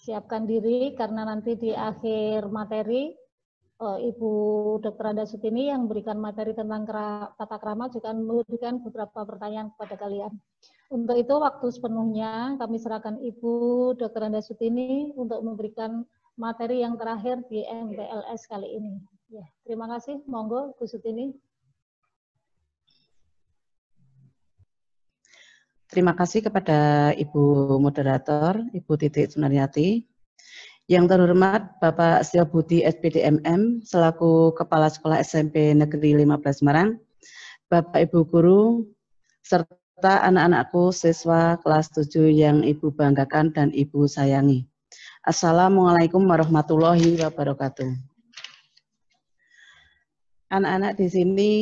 Siapkan diri karena nanti di akhir materi Ibu Dr. Anda Sutini yang memberikan materi tentang tata krama juga memberikan beberapa pertanyaan kepada kalian. Untuk itu waktu sepenuhnya kami serahkan Ibu Dr. Anda Sutini untuk memberikan materi yang terakhir di MPLS kali ini. Ya, terima kasih. Monggo, Bu Sutini. Terima kasih kepada Ibu Moderator, Ibu Titik Sunarnyati. Yang terhormat Bapak Setiabudi SPDMM selaku Kepala Sekolah SMP Negeri 15 Semarang, Bapak Ibu Guru, serta anak-anakku siswa kelas 7 yang Ibu banggakan dan Ibu sayangi. Assalamualaikum warahmatullahi wabarakatuh. Anak-anak di sini,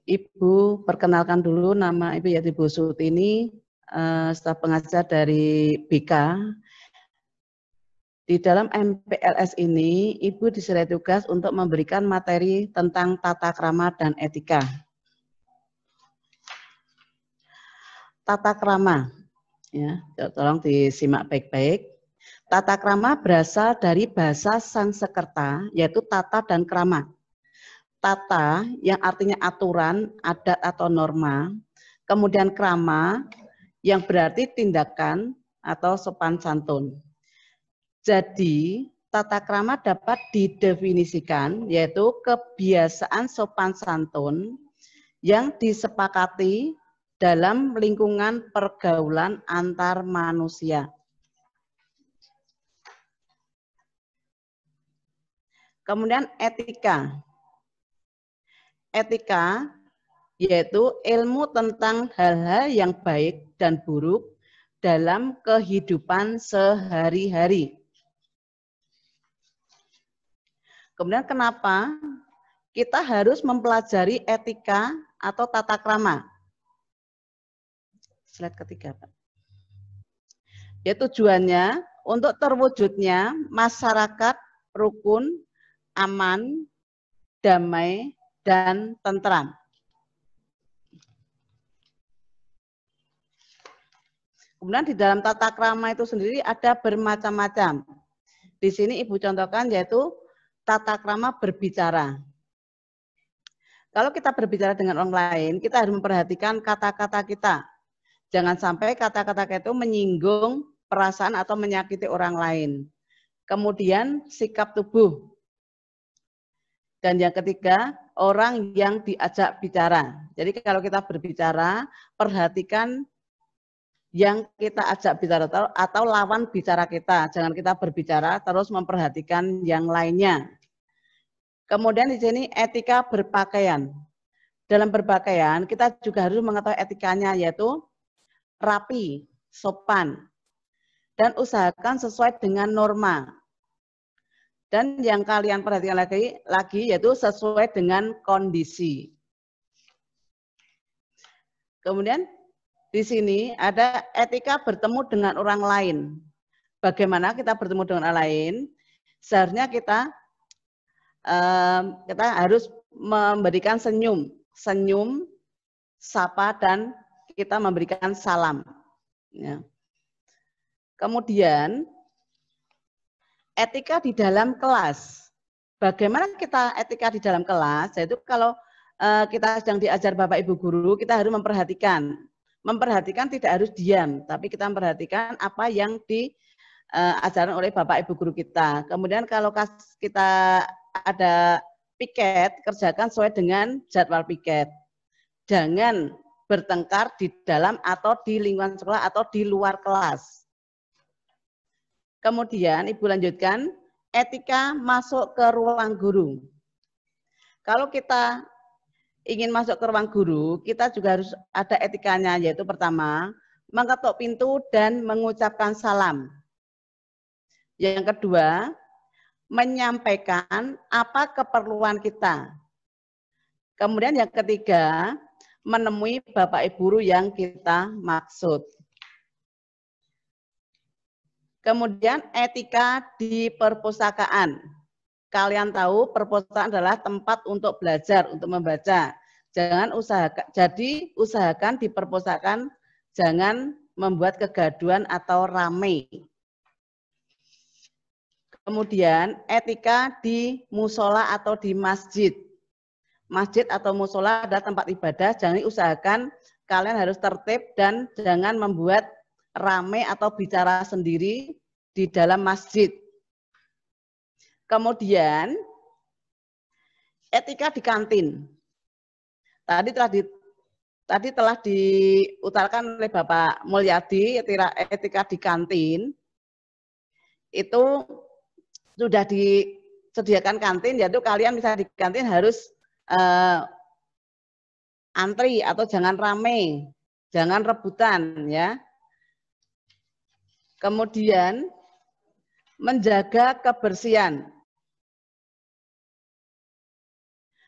Ibu perkenalkan dulu, nama Ibu yaitu Ibu Sutini, staf pengajar dari BK. Di dalam MPLS ini, Ibu disertai tugas untuk memberikan materi tentang tata krama dan etika. Tata krama, ya, tolong disimak baik-baik. Tata krama berasal dari bahasa Sanskerta, yaitu tata dan krama. Tata yang artinya aturan, adat atau norma, kemudian krama yang berarti tindakan atau sopan santun. Jadi, tata krama dapat didefinisikan yaitu kebiasaan sopan santun yang disepakati dalam lingkungan pergaulan antar manusia. Kemudian etika. Etika yaitu ilmu tentang hal-hal yang baik dan buruk dalam kehidupan sehari-hari. Kemudian kenapa kita harus mempelajari etika atau tata krama? Slide ketiga, Pak. Ya, tujuannya untuk terwujudnya masyarakat rukun, aman, damai, dan tentram. Kemudian di dalam tata krama itu sendiri ada bermacam-macam. Di sini Ibu contohkan yaitu tata krama berbicara. Kalau kita berbicara dengan orang lain, kita harus memperhatikan kata-kata kita. Jangan sampai kata-kata kita itu menyinggung perasaan atau menyakiti orang lain. Kemudian sikap tubuh. Dan yang ketiga, orang yang diajak bicara. Jadi kalau kita berbicara, perhatikan yang kita ajak bicara atau lawan bicara kita. Jangan kita berbicara terus memperhatikan yang lainnya. Kemudian di sini etika berpakaian. Dalam berpakaian kita juga harus mengetahui etikanya yaitu rapi, sopan, dan usahakan sesuai dengan norma. Dan yang kalian perhatikan lagi yaitu sesuai dengan kondisi. Kemudian di sini ada etika bertemu dengan orang lain. Bagaimana kita bertemu dengan orang lain? Seharusnya kita harus memberikan senyum, sapa, dan kita memberikan salam. Ya. Kemudian etika di dalam kelas. Bagaimana kita etika di dalam kelas? Yaitu kalau kita sedang diajar Bapak Ibu guru, kita harus memperhatikan. Memperhatikan tidak harus diam, tapi kita memperhatikan apa yang diajarkan oleh Bapak Ibu guru kita. Kemudian kalau kita ada piket, kerjakan sesuai dengan jadwal piket. Jangan bertengkar di dalam atau di lingkungan sekolah atau di luar kelas. Kemudian Ibu lanjutkan, etika masuk ke ruang guru. Kalau kita ingin masuk ke ruang guru, kita juga harus ada etikanya, yaitu pertama, mengetuk pintu dan mengucapkan salam. Yang kedua, menyampaikan apa keperluan kita. Kemudian yang ketiga, menemui Bapak Ibu guru yang kita maksud. Kemudian etika di perpustakaan. Kalian tahu perpustakaan adalah tempat untuk belajar, untuk membaca. Usahakan di perpustakaan jangan membuat kegaduhan atau ramai. Kemudian etika di musola atau di masjid. Masjid atau musola adalah tempat ibadah, jangan usahakan kalian harus tertib dan jangan membuat ramai atau bicara sendiri di dalam masjid. Kemudian etika di kantin. Tadi telah diutarakan oleh Bapak Mulyadi, etika di kantin itu sudah disediakan kantin, yaitu kalian bisa di kantin harus antri atau jangan ramai, jangan rebutan ya. Kemudian menjaga kebersihan.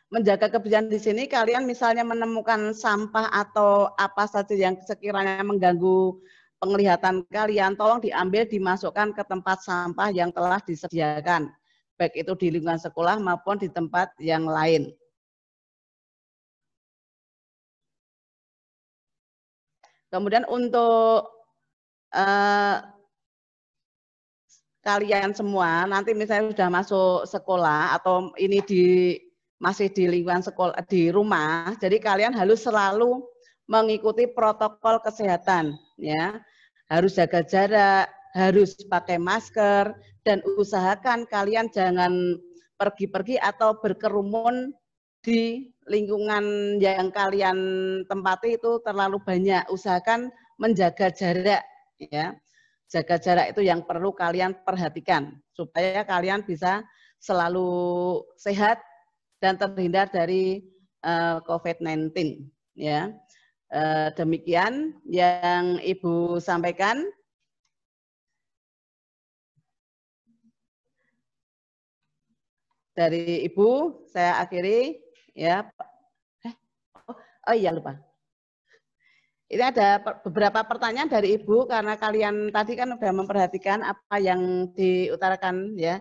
Menjaga kebersihan di sini kalian misalnya menemukan sampah atau apa saja yang sekiranya mengganggu penglihatan kalian, tolong diambil, dimasukkan ke tempat sampah yang telah disediakan, baik itu di lingkungan sekolah maupun di tempat yang lain. Kemudian untuk kalian semua, nanti misalnya sudah masuk sekolah atau ini masih di lingkungan sekolah di rumah, jadi kalian harus selalu mengikuti protokol kesehatan, ya, harus jaga jarak, harus pakai masker, dan usahakan kalian jangan pergi-pergi atau berkerumun di lingkungan yang kalian tempati itu terlalu banyak. Usahakan menjaga jarak, ya, jaga jarak itu yang perlu kalian perhatikan supaya kalian bisa selalu sehat dan terhindar dari COVID-19. Ya, demikian yang Ibu sampaikan. Dari Ibu, saya akhiri. Ya, oh iya lupa. Ini ada beberapa pertanyaan dari Ibu karena kalian tadi kan sudah memperhatikan apa yang diutarakan ya.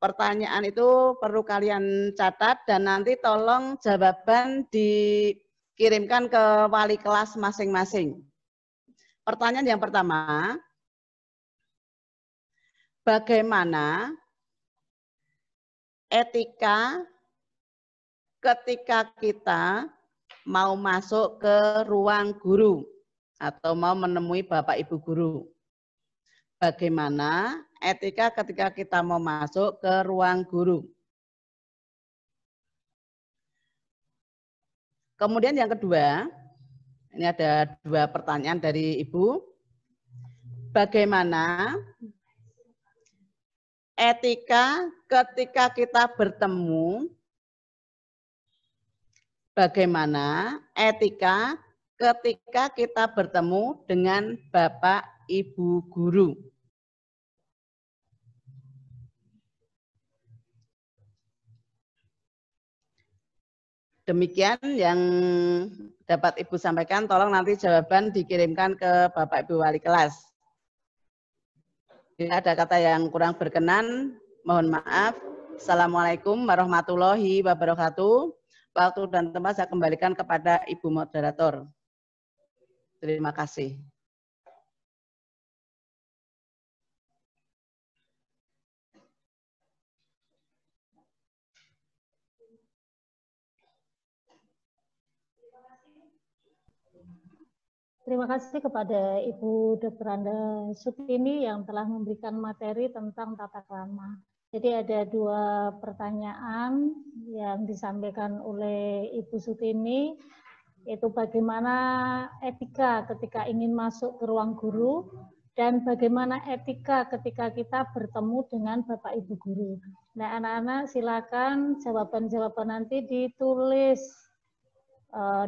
Pertanyaan itu perlu kalian catat dan nanti tolong jawaban dikirimkan ke wali kelas masing-masing. Pertanyaan yang pertama, bagaimana etika ketika kita mau masuk ke ruang guru atau mau menemui Bapak Ibu guru? Bagaimana etika ketika kita mau masuk ke ruang guru? Kemudian yang kedua, ini ada dua pertanyaan dari Ibu. Bagaimana etika ketika kita bertemu? Bagaimana etika ketika kita bertemu dengan Bapak Ibu guru? Demikian yang dapat Ibu sampaikan, tolong nanti jawaban dikirimkan ke Bapak Ibu Wali kelas. Jika ada kata yang kurang berkenan, mohon maaf. Assalamualaikum warahmatullahi wabarakatuh. Waktu dan tempat saya kembalikan kepada Ibu Moderator. Terima kasih. Terima kasih kepada Ibu Dr. Anda Sutini yang telah memberikan materi tentang tata krama. Jadi ada 2 pertanyaan yang disampaikan oleh Ibu Sutini, yaitu bagaimana etika ketika ingin masuk ke ruang guru dan bagaimana etika ketika kita bertemu dengan Bapak Ibu guru. Nah, anak-anak silakan jawaban-jawaban nanti ditulis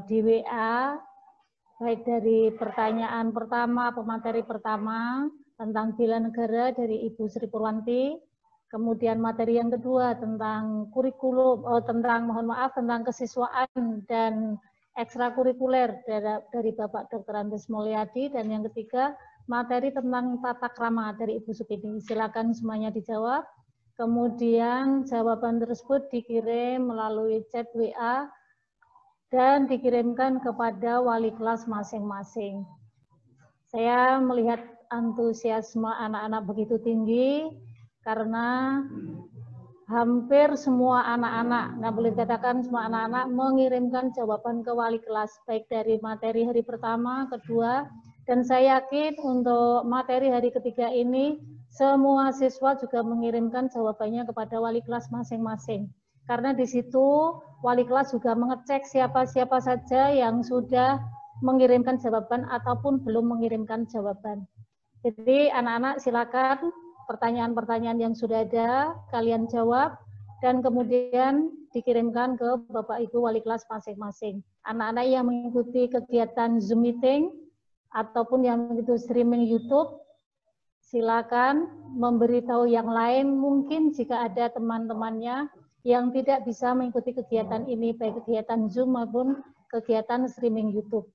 di WA, baik dari pertanyaan pertama, pemateri pertama tentang bela negara dari Ibu Sri Purwanti, kemudian materi yang kedua tentang kurikulum, tentang kesiswaan dan ekstrakurikuler dari Bapak Dr. Andes Mulyadi, dan yang ketiga materi tentang tata krama dari Ibu Sutini. Silakan semuanya dijawab. Kemudian jawaban tersebut dikirim melalui chat WA dan dikirimkan kepada wali kelas masing-masing. Saya melihat antusiasme anak-anak begitu tinggi karena hampir semua anak-anak, nggak boleh dikatakan semua anak-anak, mengirimkan jawaban ke wali kelas, baik dari materi hari pertama, kedua, dan saya yakin untuk materi hari ketiga ini, semua siswa juga mengirimkan jawabannya kepada wali kelas masing-masing. Karena di situ wali kelas juga mengecek siapa-siapa saja yang sudah mengirimkan jawaban ataupun belum mengirimkan jawaban. Jadi anak-anak silakan pertanyaan-pertanyaan yang sudah ada, kalian jawab, dan kemudian dikirimkan ke Bapak Ibu wali kelas masing-masing. Anak-anak yang mengikuti kegiatan Zoom meeting ataupun yang mengikuti streaming YouTube, silakan memberitahu yang lain, mungkin jika ada teman-temannya yang tidak bisa mengikuti kegiatan ini, baik kegiatan Zoom maupun kegiatan streaming YouTube.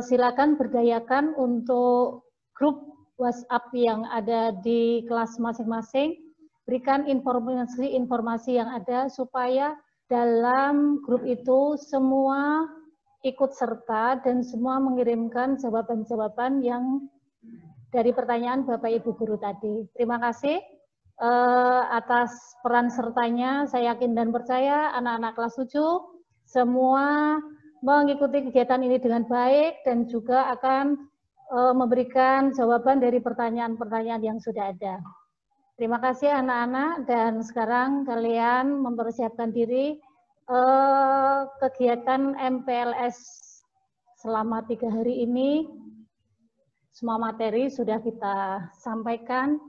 Silakan berdayakan untuk grup WhatsApp yang ada di kelas masing-masing, berikan informasi yang ada supaya dalam grup itu semua ikut serta dan semua mengirimkan jawaban-jawaban yang dari pertanyaan Bapak Ibu guru tadi. Terima kasih atas peran sertanya. Saya yakin dan percaya anak-anak kelas 7 semua mengikuti kegiatan ini dengan baik dan juga akan memberikan jawaban dari pertanyaan-pertanyaan yang sudah ada. Terima kasih anak-anak, dan sekarang kalian mempersiapkan diri kegiatan MPLS selama 3 hari ini. Semua materi sudah kita sampaikan.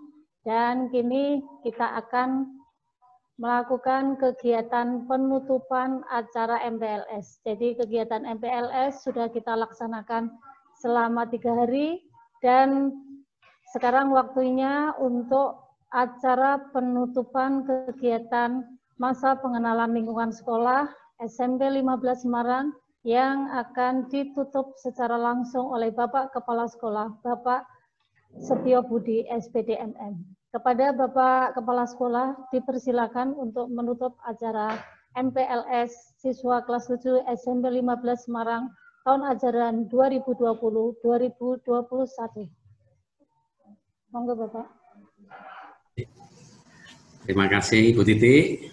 Dan kini kita akan melakukan kegiatan penutupan acara MPLS. Jadi kegiatan MPLS sudah kita laksanakan selama 3 hari, dan sekarang waktunya untuk acara penutupan kegiatan masa pengenalan lingkungan sekolah SMP 15 Semarang yang akan ditutup secara langsung oleh Bapak Kepala Sekolah, Bapak Setio Budi SPDMM. Kepada Bapak Kepala Sekolah dipersilakan untuk menutup acara MPLS siswa kelas 7 SMP 15 Semarang tahun ajaran 2020-2021. Monggo Bapak. Terima kasih Ibu Titi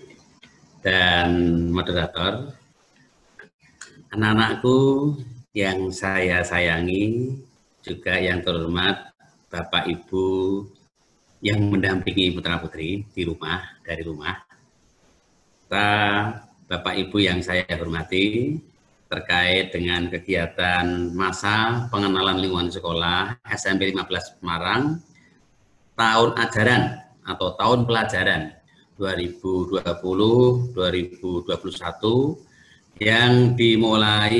dan moderator. Anak-anakku yang saya sayangi, juga yang terhormat Bapak Ibu yang mendampingi putra-putri di rumah, dari rumah. Bapak Ibu yang saya hormati, terkait dengan kegiatan masa pengenalan lingkungan sekolah SMP 15 Semarang tahun ajaran atau tahun pelajaran 2020-2021 yang dimulai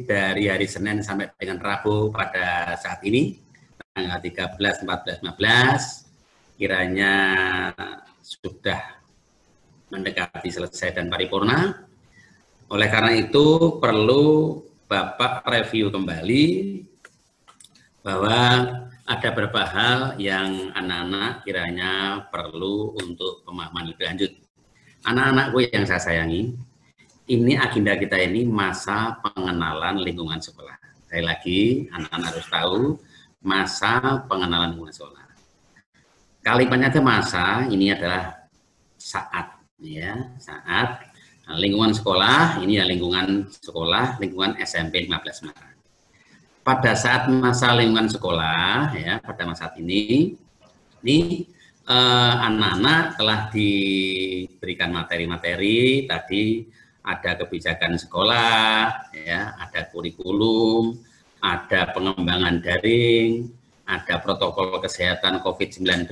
dari hari Senin sampai dengan Rabu pada saat ini, tanggal 13, 14, 15, kiranya sudah mendekati selesai dan paripurna. Oleh karena itu perlu Bapak review kembali bahwa ada beberapa hal yang anak-anak kiranya perlu untuk pemahaman lebih lanjut. Anak-anakku yang saya sayangi, ini agenda kita ini masa pengenalan lingkungan sekolah. Sekali lagi, anak-anak harus tahu masa pengenalan lingkungan sekolah. Kalimatnya ada masa, ini adalah saat, ya, saat lingkungan sekolah, ini ya lingkungan sekolah, lingkungan SMP 15 Semarang. Pada saat masa lingkungan sekolah, ya, pada masa ini anak-anak telah diberikan materi-materi, tadi ada kebijakan sekolah, ya, ada kurikulum, ada pengembangan daring, ada protokol kesehatan COVID-19,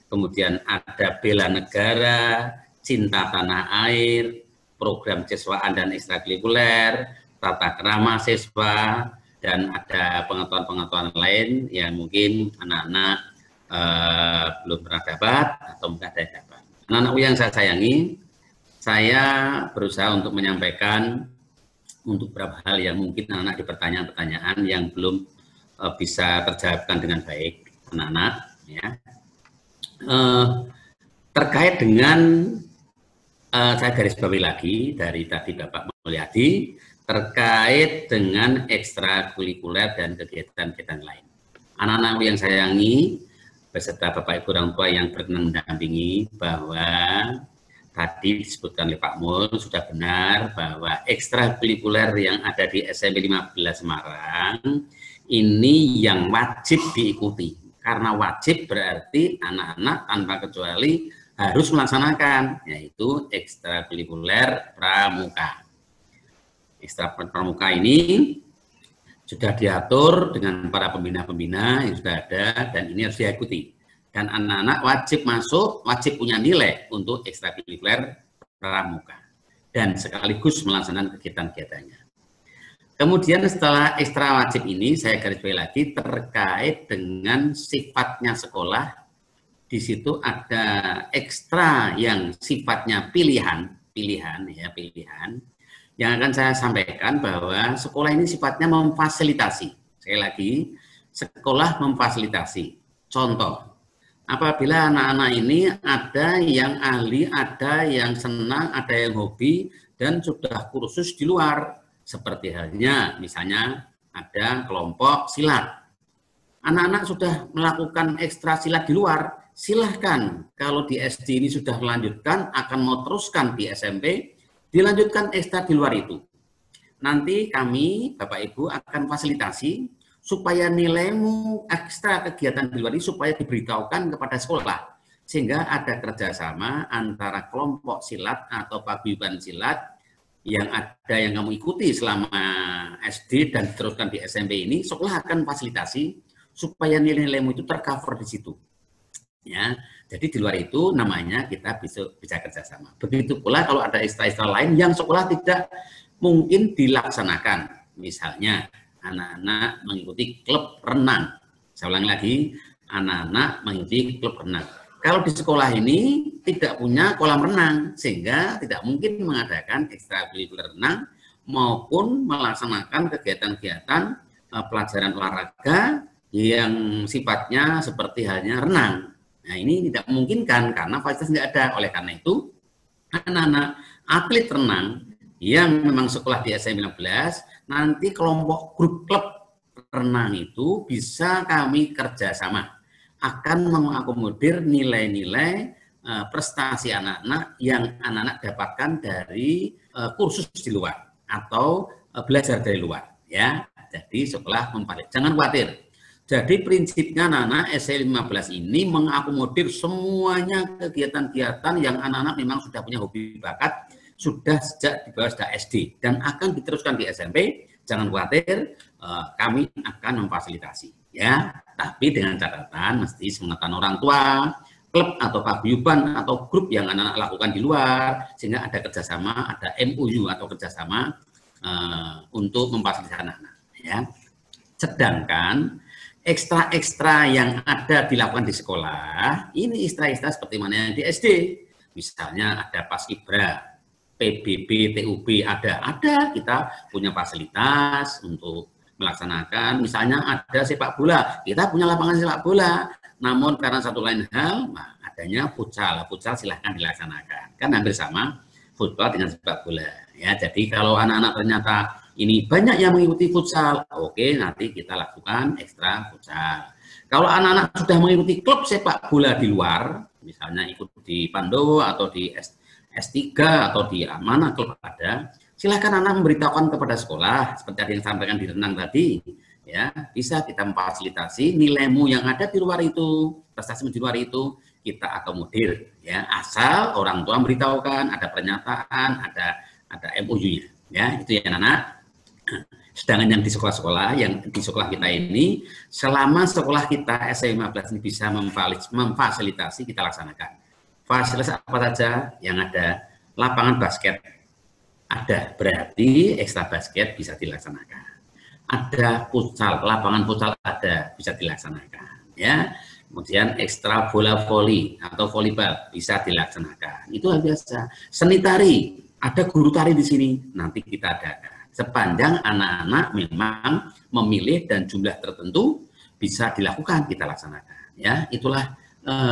kemudian ada bela negara, cinta tanah air, program siswaan dan ekstrakurikuler, tata krama siswa, dan ada pengetahuan-pengetahuan lain yang mungkin anak-anak belum pernah dapat atau mungkin ada yang dapat. Anak-anakku yang saya sayangi, saya berusaha untuk menyampaikan untuk beberapa hal yang mungkin anak-anak di pertanyaan-pertanyaan yang belum bisa terjawabkan dengan baik, anak-anak. Ya. Terkait dengan, saya garis bawahi lagi dari tadi Bapak Mulyadi, terkait dengan ekstrakurikuler dan kegiatan-kegiatan lain. Anak-anak yang sayangi, beserta Bapak Ibu orang tua yang berkenan mendampingi, bahwa tadi disebutkan oleh Pak Mul, sudah benar bahwa ekstrakurikuler yang ada di SMP 15 Semarang, ini yang wajib diikuti. Karena wajib berarti anak-anak tanpa kecuali harus melaksanakan, yaitu ekstrakurikuler pramuka. Ekstra pramuka ini sudah diatur dengan para pembina-pembina yang sudah ada dan ini harus diikuti. Dan anak-anak wajib masuk, wajib punya nilai untuk ekstrakurikuler pramuka dan sekaligus melaksanakan kegiatan-kegiatannya. Kemudian setelah ekstra wajib ini saya garis bawahi lagi terkait dengan sifatnya sekolah. Di situ ada ekstra yang sifatnya pilihan yang akan saya sampaikan bahwa sekolah ini sifatnya memfasilitasi. Sekali lagi, sekolah memfasilitasi. Contoh, apabila anak-anak ini ada yang ahli, ada yang senang, ada yang hobi, dan sudah kursus di luar. Seperti halnya, misalnya ada kelompok silat. Anak-anak sudah melakukan ekstra silat di luar, silahkan. Kalau di SD ini sudah melanjutkan, akan mau teruskan di SMP, dilanjutkan ekstra di luar itu. Nanti kami, Bapak Ibu, akan fasilitasi supaya nilaimu ekstra kegiatan di luar ini supaya diberitahukan kepada sekolah. Sehingga ada kerjasama antara kelompok silat atau paguyuban silat yang ada yang kamu ikuti selama SD dan diteruskan di SMP ini, sekolah akan fasilitasi supaya nilai-nilaimu itu tercover di situ. Ya, jadi di luar itu namanya kita bisa kerjasama. Begitu pula kalau ada ekstra-ekstra lain yang sekolah tidak mungkin dilaksanakan. Misalnya anak-anak mengikuti klub renang. Saya ulang lagi, anak-anak mengikuti klub renang. Kalau di sekolah ini tidak punya kolam renang, sehingga tidak mungkin mengadakan ekstrakurikuler renang maupun melaksanakan kegiatan-kegiatan pelajaran olahraga yang sifatnya seperti halnya renang. Nah, ini tidak memungkinkan karena fasilitas nggak ada. Oleh karena itu, anak-anak atlet renang yang memang sekolah di SMP 15, nanti kelompok grup klub renang itu bisa kami kerjasama. Akan mengakomodir nilai-nilai prestasi anak-anak yang anak-anak dapatkan dari kursus di luar atau belajar dari luar. Ya, jadi sekolah memfasilitasi. Jangan khawatir. Jadi prinsipnya anak-anak SMP 15 ini mengakomodir semuanya kegiatan-kegiatan yang anak-anak memang sudah punya hobi bakat, sudah sejak di bawah sudah SD dan akan diteruskan di SMP. Jangan khawatir, kami akan memfasilitasi. Ya, tapi dengan catatan mesti sepengetahuan orang tua, klub atau paguyuban atau grup yang anak-anak lakukan di luar, sehingga ada kerjasama, ada MOU atau kerjasama untuk memfasilitasi anak-anak. Ya. Sedangkan ekstra-ekstra yang ada dilakukan di sekolah, ini ekstra-ekstra seperti mana yang di SD. Misalnya ada paskibra, PBB, TUB ada kita punya fasilitas untuk melaksanakan. Misalnya ada sepak bola, kita punya lapangan sepak bola. Namun karena satu lain hal, adanya futsal silahkan dilaksanakan. Kan hampir sama futsal dengan sepak bola. Ya, jadi kalau anak-anak ternyata ini banyak yang mengikuti futsal, oke, nanti kita lakukan ekstra futsal. Kalau anak-anak sudah mengikuti klub sepak bola di luar, misalnya ikut di Pandowo atau di S3 atau di mana klub ada, silakan anak memberitahukan kepada sekolah, seperti yang disampaikan di Renang tadi, ya, bisa kita memfasilitasi nilaimu yang ada di luar itu, prestasimu di luar itu, kita akomodir, ya, asal orang tua memberitahukan, ada pernyataan, ada MOU-nya, ya, itu ya anak. Sedangkan yang di sekolah-sekolah, yang di sekolah kita ini, selama sekolah kita SMA 15 ini bisa memfasilitasi, kita laksanakan. Fasilitas apa saja yang ada, lapangan basket ada, berarti ekstra basket bisa dilaksanakan. Ada futsal, lapangan futsal ada, bisa dilaksanakan. Ya, kemudian ekstra bola voli atau volleyball bisa dilaksanakan. Itu hal biasa. Seni tari, ada guru tari di sini, nanti kita adakan. Sepanjang anak-anak memang memilih dan jumlah tertentu bisa dilakukan, kita laksanakan. Ya, itulah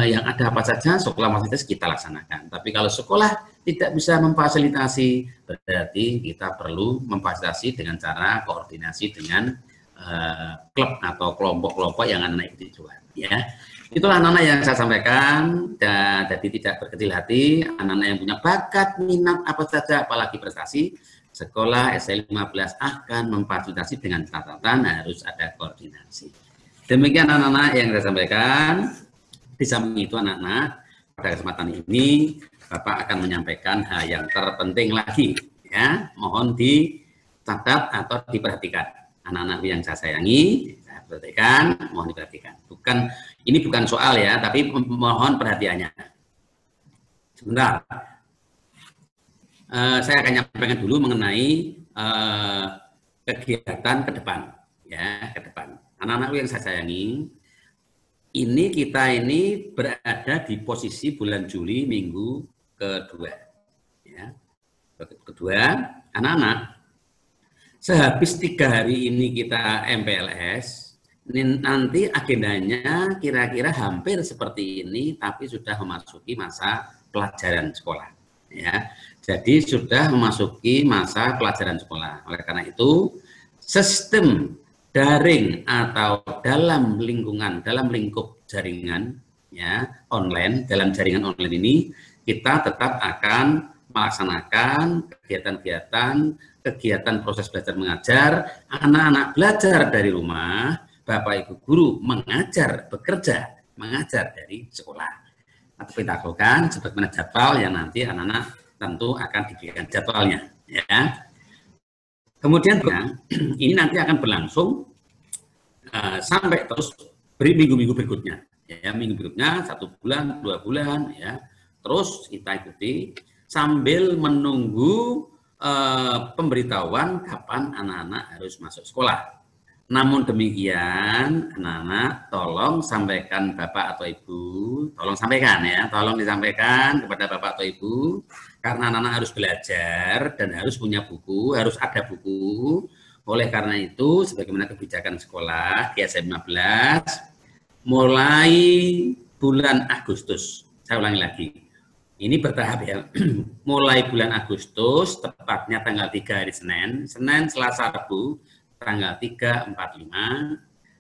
yang ada apa saja sekolah fasilitas kita laksanakan. Tapi kalau sekolah tidak bisa memfasilitasi, berarti kita perlu memfasilitasi dengan cara koordinasi dengan klub atau kelompok-kelompok yang anak-anak ikuti juga. Ya, itulah anak-anak yang saya sampaikan. Dan jadi tidak berkecil hati, anak-anak yang punya bakat, minat apa saja, apalagi prestasi, sekolah SMA 15 akan memfasilitasi dengan catatan harus ada koordinasi. Demikian anak-anak yang saya sampaikan. Di samping itu anak-anak, pada kesempatan ini Bapak akan menyampaikan hal yang terpenting lagi, ya, mohon dicatat atau diperhatikan. Anak-anak yang saya sayangi, saya perhatikan, mohon diperhatikan. Ini bukan soal ya, tapi mohon perhatiannya. Sebentar, saya akan menyampaikan dulu mengenai kegiatan ke depan, ya, ke depan. Anak-anak yang saya sayangi, ini kita ini berada di posisi bulan Juli minggu kedua. Ya. Kedua, anak-anak, sehabis 3 hari ini kita MPLS, nanti agendanya kira-kira hampir seperti ini, tapi sudah memasuki masa pelajaran sekolah. Ya. Jadi sudah memasuki masa pelajaran sekolah. Oleh karena itu, sistem daring atau dalam lingkup jaringan, ya, online, dalam jaringan online ini kita tetap akan melaksanakan kegiatan proses belajar mengajar, anak-anak belajar dari rumah, Bapak Ibu guru mengajar dari sekolah. Atau kita lakukan sebagaimana jadwal yang nanti anak-anak tentu akan diberikan jadwalnya, ya. Kemudian ini nanti akan berlangsung sampai terus minggu-minggu berikutnya. Ya, minggu berikutnya 1 bulan, 2 bulan, ya. Terus kita ikuti sambil menunggu pemberitahuan kapan anak-anak harus masuk sekolah. Namun demikian, anak-anak tolong sampaikan Bapak atau Ibu, tolong sampaikan ya, tolong disampaikan kepada Bapak atau Ibu, karena anak-anak harus belajar dan harus punya buku, harus ada buku. Oleh karena itu, sebagaimana kebijakan sekolah di SMA 15, mulai bulan Agustus, saya ulangi lagi, ini bertahap ya, mulai bulan Agustus, tepatnya tanggal 3 hari Senin, Selasa, Rabu, tanggal 3, 4, 5,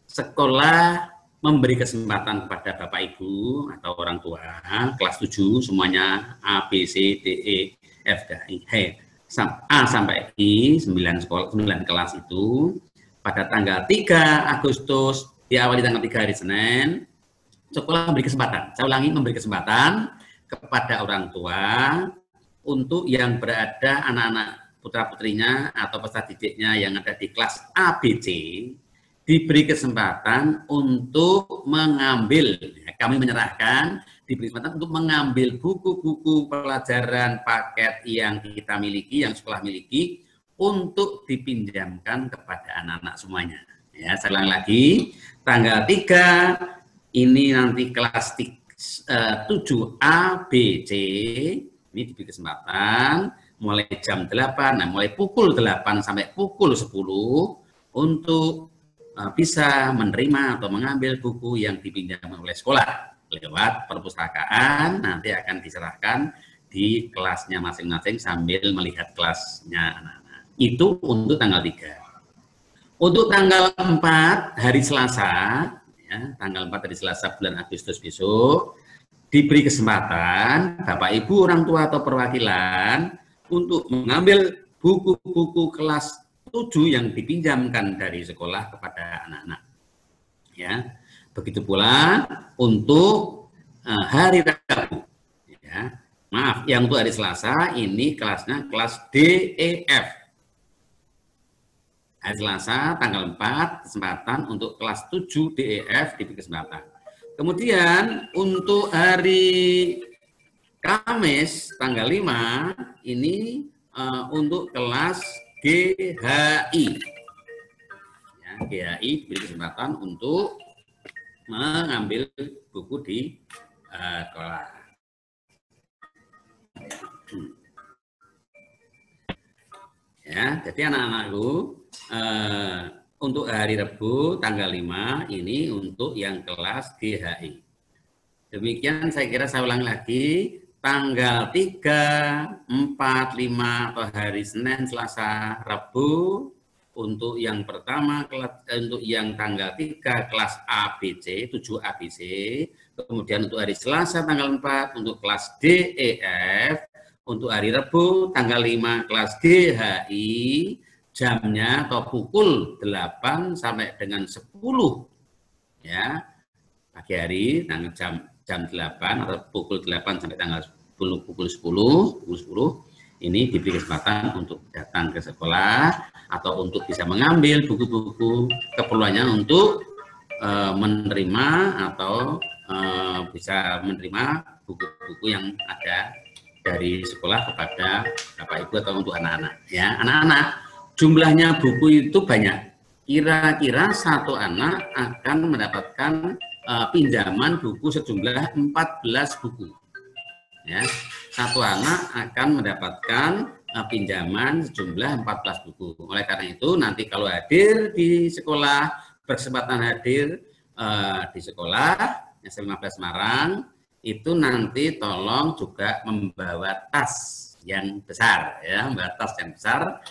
sekolah memberi kesempatan kepada Bapak Ibu atau orang tua, kelas 7, semuanya A, B, C, D, E, F, G, I, H, A sampai I, 9 kelas itu, pada tanggal 3 Agustus, diawali tanggal 3 hari Senin, sekolah memberi kesempatan, saya ulangi, memberi kesempatan kepada orang tua untuk yang berada anak-anak putra-putrinya atau peserta didiknya yang ada di kelas ABC diberi kesempatan untuk mengambil, kami menyerahkan, diberi kesempatan untuk mengambil buku-buku pelajaran paket yang kita miliki, yang sekolah miliki, untuk dipinjamkan kepada anak-anak semuanya. Ya, saya ulang lagi, tanggal 3 ini nanti kelas 7A, B, C, ini diberi kesempatan mulai jam 8, nah mulai pukul 8 sampai pukul 10 untuk bisa menerima atau mengambil buku yang dipinjam oleh sekolah lewat perpustakaan, nanti akan diserahkan di kelasnya masing-masing sambil melihat kelasnya anak-anak. Itu untuk tanggal 3. Untuk tanggal 4 hari Selasa, ya, tanggal 4 hari Selasa bulan Agustus besok, diberi kesempatan Bapak Ibu orang tua atau perwakilan untuk mengambil buku-buku kelas 7 yang dipinjamkan dari sekolah kepada anak-anak. Ya, begitu pula untuk hari Rabu. Ya, maaf, yang untuk hari Selasa ini kelasnya kelas DEF. Hari Selasa tanggal 4 kesempatan untuk kelas 7 DEF diberi kesempatan. Kemudian untuk hari Kamis tanggal 5 ini untuk kelas GHI. Ya, GHI diberi kesempatan untuk mengambil buku di sekolah. Ya, jadi anak-anakku untuk hari Rabu tanggal 5 ini untuk yang kelas GHI. Demikian saya kira saya ulang lagi, tanggal 3, 4, 5 atau hari Senin, Selasa, Rabu untuk yang pertama untuk yang tanggal 3 kelas ABC, 7 ABC, kemudian untuk hari Selasa tanggal 4 untuk kelas DEF, untuk hari Rabu tanggal 5 kelas GHI, jamnya atau pukul 8 sampai dengan 10 ya pagi hari tanggal jam 8 atau pukul 8 sampai tanggal 10 pukul 10 ini diberi kesempatan untuk datang ke sekolah atau untuk bisa mengambil buku-buku keperluannya untuk menerima atau bisa menerima buku-buku yang ada dari sekolah kepada Bapak Ibu atau untuk anak-anak ya. Anak-anak, jumlahnya buku itu banyak. Kira-kira satu anak akan mendapatkan pinjaman buku sejumlah 14 buku. Ya, satu anak akan mendapatkan pinjaman sejumlah 14 buku. Oleh karena itu, nanti kalau hadir di sekolah, berkesempatan hadir di sekolah SMP 15 Semarang, itu nanti tolong juga membawa tas yang besar, ya, membawa tas yang besar.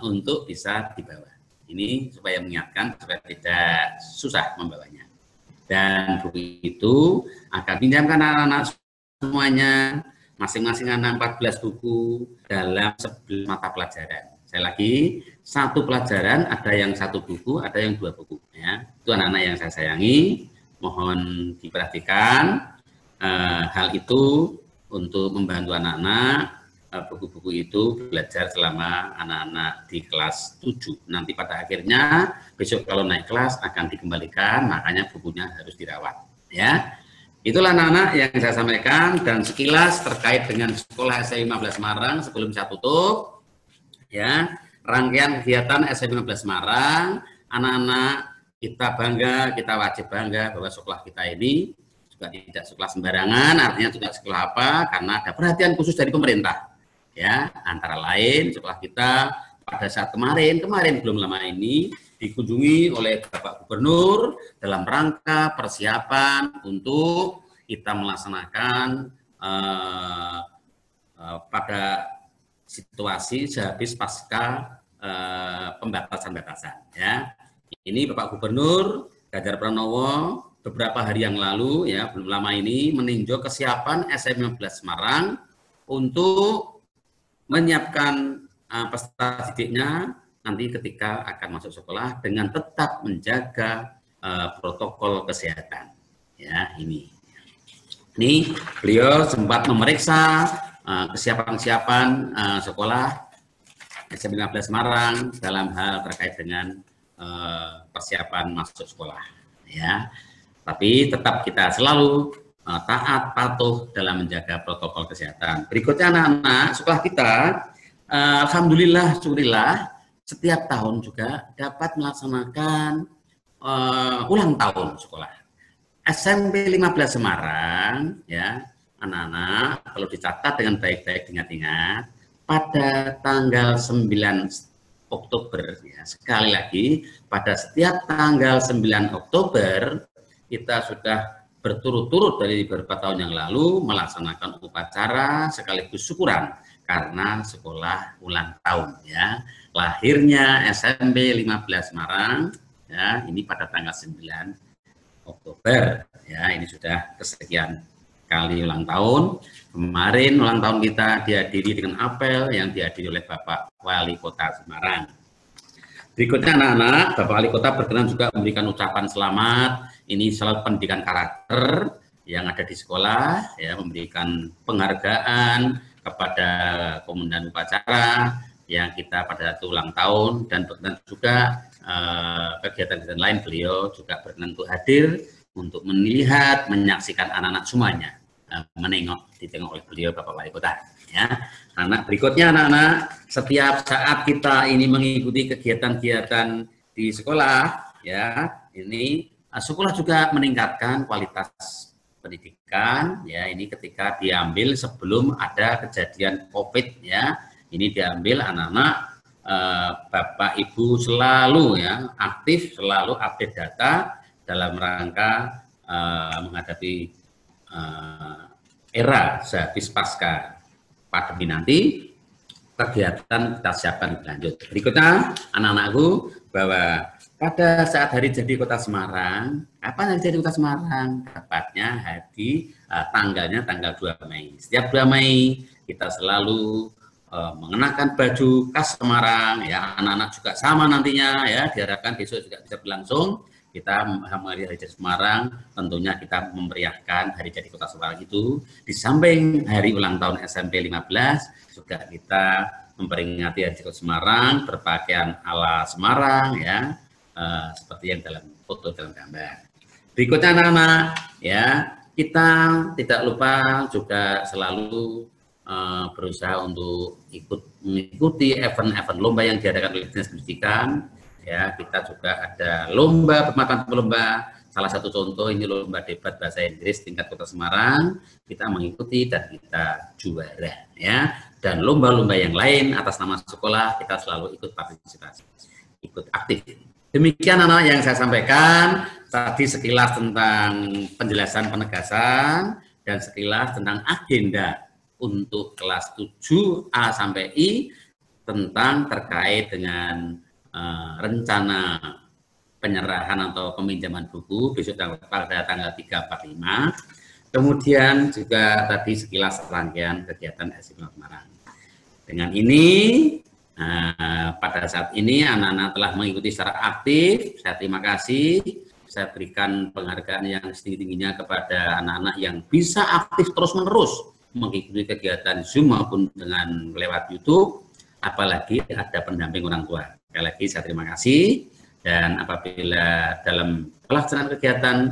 Untuk bisa dibawa. Ini supaya mengingatkan supaya tidak susah membawanya. Dan buku itu akan pinjamkan anak-anak semuanya, masing-masing anak 14 buku dalam 11 mata pelajaran. Saya lagi, satu pelajaran ada yang 1 buku, ada yang 2 buku. Ya. Itu anak-anak yang saya sayangi, mohon diperhatikan hal itu untuk membantu anak-anak. Buku-buku itu belajar selama anak-anak di kelas 7. Nanti pada akhirnya besok kalau naik kelas akan dikembalikan, makanya bukunya harus dirawat. Ya, itulah anak-anak yang saya sampaikan dan sekilas terkait dengan sekolah SMP 15 Semarang sebelum saya tutup. Ya, rangkaian kegiatan SMP 15 Semarang, anak-anak kita bangga, kita wajib bangga bahwa sekolah kita ini juga tidak sekolah sembarangan, artinya juga sekolah apa? Karena ada perhatian khusus dari pemerintah. Ya, antara lain sekolah kita pada saat kemarin belum lama ini dikunjungi oleh Bapak Gubernur dalam rangka persiapan untuk kita melaksanakan pada situasi sehabis pasca pembatasan-batasan. Ya, ini Bapak Gubernur Ganjar Pranowo beberapa hari yang lalu, ya belum lama ini meninjau kesiapan SMP 15 Semarang untuk menyiapkan peserta didiknya nanti ketika akan masuk sekolah dengan tetap menjaga protokol kesehatan. Ya, ini beliau sempat memeriksa kesiapan sekolah SMP 15 Semarang dalam hal terkait dengan persiapan masuk sekolah. Ya, tapi tetap kita selalu taat, patuh dalam menjaga protokol kesehatan. Berikutnya anak-anak, sekolah kita, alhamdulillah, syukurillah, setiap tahun juga dapat melaksanakan ulang tahun sekolah. SMP 15 Semarang, ya, anak-anak, kalau dicatat dengan baik-baik, ingat-ingat, pada tanggal 9 Oktober, ya, sekali lagi, pada setiap tanggal 9 Oktober, kita sudah berturut-turut dari beberapa tahun yang lalu melaksanakan upacara sekaligus syukuran karena sekolah ulang tahun, ya. Lahirnya SMP 15 Semarang, ya, ini pada tanggal 9 Oktober, ya, ini sudah kesekian kali ulang tahun. Kemarin ulang tahun kita dihadiri dengan apel yang dihadiri oleh Bapak Wali Kota Semarang. Berikutnya anak-anak, Bapak Wali Kota berkenan juga memberikan ucapan selamat. Ini soal pendidikan karakter yang ada di sekolah, ya, memberikan penghargaan kepada komandan upacara yang kita pada saat ulang tahun, dan berkenan juga kegiatan-kegiatan lain beliau juga berkenan untuk hadir untuk melihat, menyaksikan anak-anak semuanya, ditengok oleh beliau Bapak Wali Kota. Ya, anak berikutnya anak-anak, setiap saat kita ini mengikuti kegiatan-kegiatan di sekolah, ya, ini sekolah juga meningkatkan kualitas pendidikan, ya, ini ketika diambil sebelum ada kejadian COVID, ya, ini diambil anak-anak, Bapak Ibu selalu, ya, aktif, selalu update data dalam rangka menghadapi era sehabis pasca pandemi nanti. Kegiatan kita siapkan lanjut. Berikutnya anak-anakku, bahwa pada saat hari jadi Kota Semarang, kapan hari jadi Kota Semarang? Tepatnya hari tanggalnya tanggal 2 Mei. Setiap 2 Mei kita selalu mengenakan baju khas Semarang, ya, anak-anak juga sama nantinya, ya, diharapkan besok juga bisa berlangsung. Kita hari jadi Semarang, tentunya kita memeriahkan hari jadi Kota Semarang itu. Di samping hari ulang tahun SMP 15, juga kita memperingati hari Kota Semarang berpakaian ala Semarang, ya, seperti yang dalam foto dalam gambar. Berikutnya anak-anak, ya, kita tidak lupa juga selalu berusaha untuk mengikuti event-event lomba yang diadakan oleh Dinas Pendidikan. Ya, kita juga ada lomba, bermacam lomba. Salah satu contoh ini lomba debat bahasa Inggris tingkat Kota Semarang. Kita mengikuti dan kita juara, ya. Dan lomba-lomba yang lain atas nama sekolah kita selalu ikut partisipasi, ikut aktif. Demikian anak yang saya sampaikan tadi, sekilas tentang penjelasan penegasan dan sekilas tentang agenda untuk kelas 7A sampai I tentang terkait dengan rencana penyerahan atau peminjaman buku besok pada tanggal 3, 4, 5. Kemudian juga tadi sekilas rangkaian kegiatan SMP Semarang. Dengan ini, pada saat ini anak-anak telah mengikuti secara aktif. Saya terima kasih. Saya berikan penghargaan yang setinggi-tingginya kepada anak-anak yang bisa aktif terus-menerus mengikuti kegiatan Zoom maupun dengan lewat YouTube, apalagi ada pendamping orang tua. Sekali lagi saya terima kasih, dan apabila dalam pelaksanaan kegiatan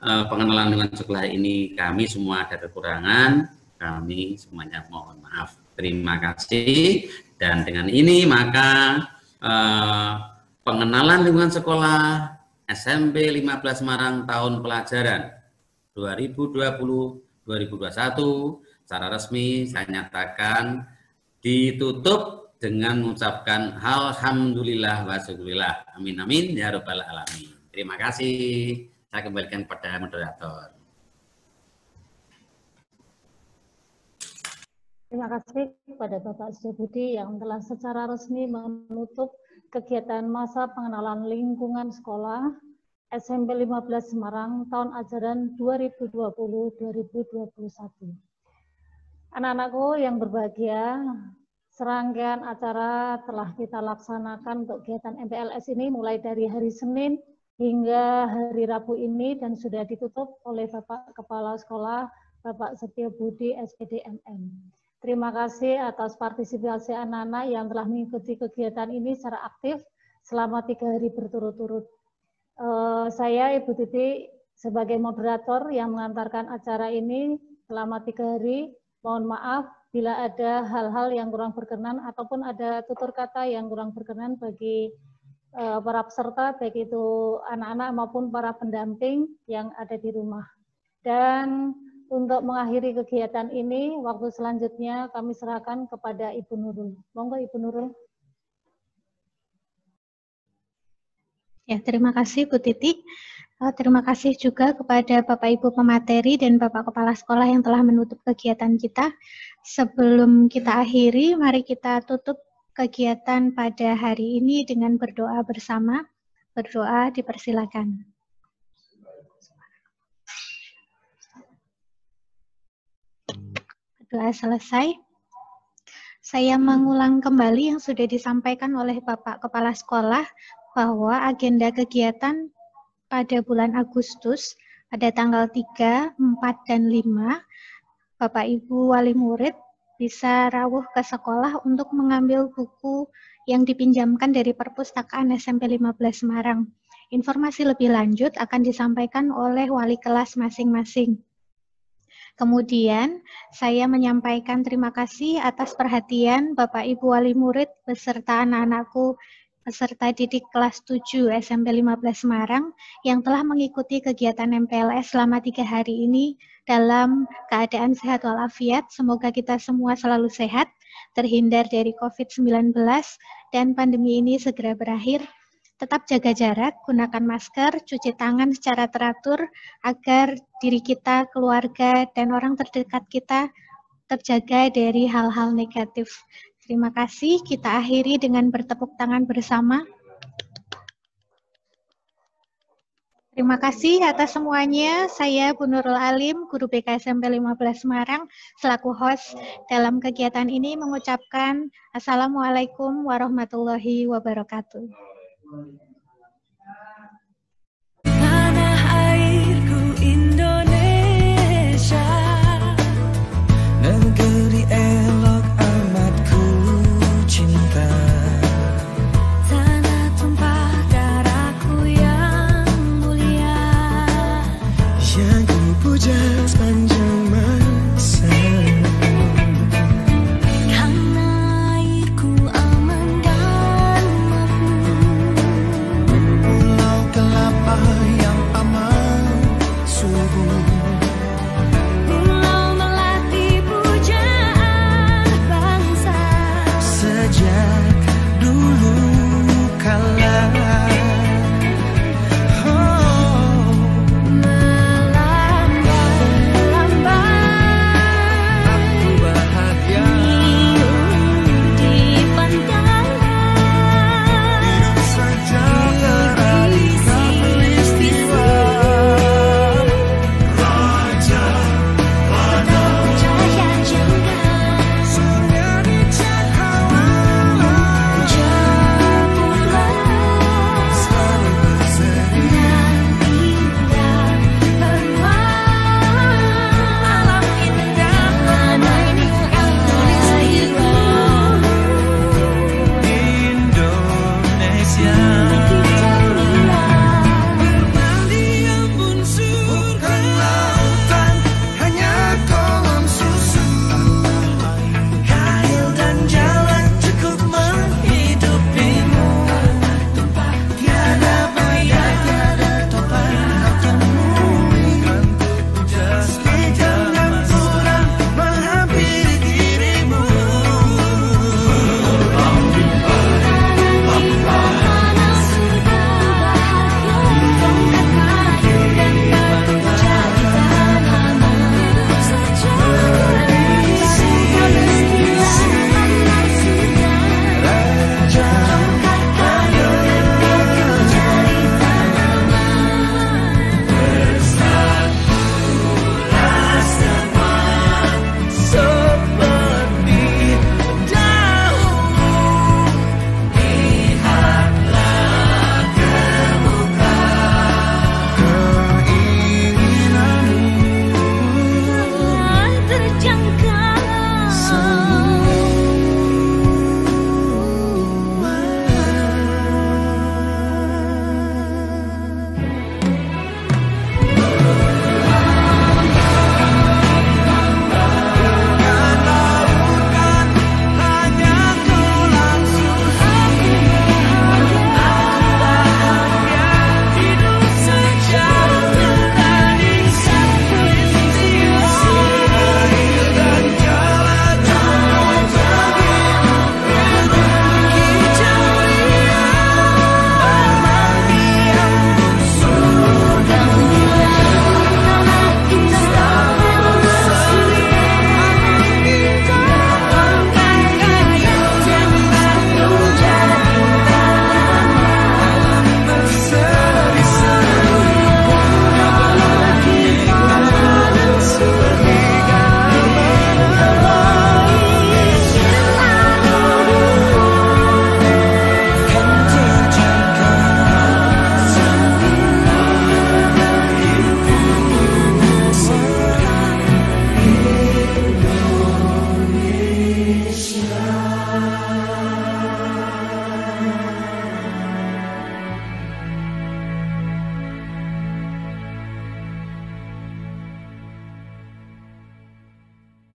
pengenalan dengan sekolah ini kami semua ada kekurangan, kami semuanya mohon maaf. Terima kasih, dan dengan ini maka pengenalan lingkungan sekolah SMP 15 Semarang tahun pelajaran 2020-2021 secara resmi saya nyatakan ditutup dengan mengucapkan alhamdulillah wa syukurillah. Amin amin ya rabbal alamin. Terima kasih. Saya kembalikan kepada moderator. Terima kasih kepada Bapak Setiabudi yang telah secara resmi menutup kegiatan masa pengenalan lingkungan sekolah SMP 15 Semarang tahun ajaran 2020-2021. Anak-anakku yang berbahagia, serangkaian acara telah kita laksanakan untuk kegiatan MPLS ini mulai dari hari Senin hingga hari Rabu ini, dan sudah ditutup oleh Bapak Kepala Sekolah, Bapak Setiabudi SPD MM. Terima kasih atas partisipasi anak-anak yang telah mengikuti kegiatan ini secara aktif selama 3 hari berturut-turut. Saya Ibu Titi sebagai moderator yang mengantarkan acara ini selama 3 hari. Mohon maaf bila ada hal-hal yang kurang berkenan ataupun ada tutur kata yang kurang berkenan bagi para peserta, baik itu anak-anak maupun para pendamping yang ada di rumah. Dan Untuk mengakhiri kegiatan ini, waktu selanjutnya kami serahkan kepada Ibu Nurul. Monggo Ibu Nurul. Ya, terima kasih Bu Titi. Terima kasih juga kepada Bapak Ibu pemateri dan Bapak Kepala Sekolah yang telah menutup kegiatan kita. Sebelum kita akhiri, mari kita tutup kegiatan pada hari ini dengan berdoa bersama. Berdoa dipersilakan. Doa selesai. Saya mengulang kembali yang sudah disampaikan oleh Bapak Kepala Sekolah bahwa agenda kegiatan pada bulan Agustus pada tanggal 3, 4, dan 5, Bapak Ibu wali murid bisa rawuh ke sekolah untuk mengambil buku yang dipinjamkan dari perpustakaan SMP 15 Semarang. Informasi lebih lanjut akan disampaikan oleh wali kelas masing-masing. Kemudian, saya menyampaikan terima kasih atas perhatian Bapak Ibu wali murid beserta anak-anakku peserta didik kelas 7 SMP 15 Semarang yang telah mengikuti kegiatan MPLS selama 3 hari ini dalam keadaan sehat walafiat. Semoga kita semua selalu sehat, terhindar dari COVID-19, dan pandemi ini segera berakhir. Tetap jaga jarak, gunakan masker, cuci tangan secara teratur agar diri kita, keluarga, dan orang terdekat kita terjaga dari hal-hal negatif. Terima kasih, kita akhiri dengan bertepuk tangan bersama. Terima kasih atas semuanya. Saya Bu Nurul Alim, Guru BK SMP 15 Semarang, selaku host dalam kegiatan ini mengucapkan Assalamualaikum warahmatullahi wabarakatuh.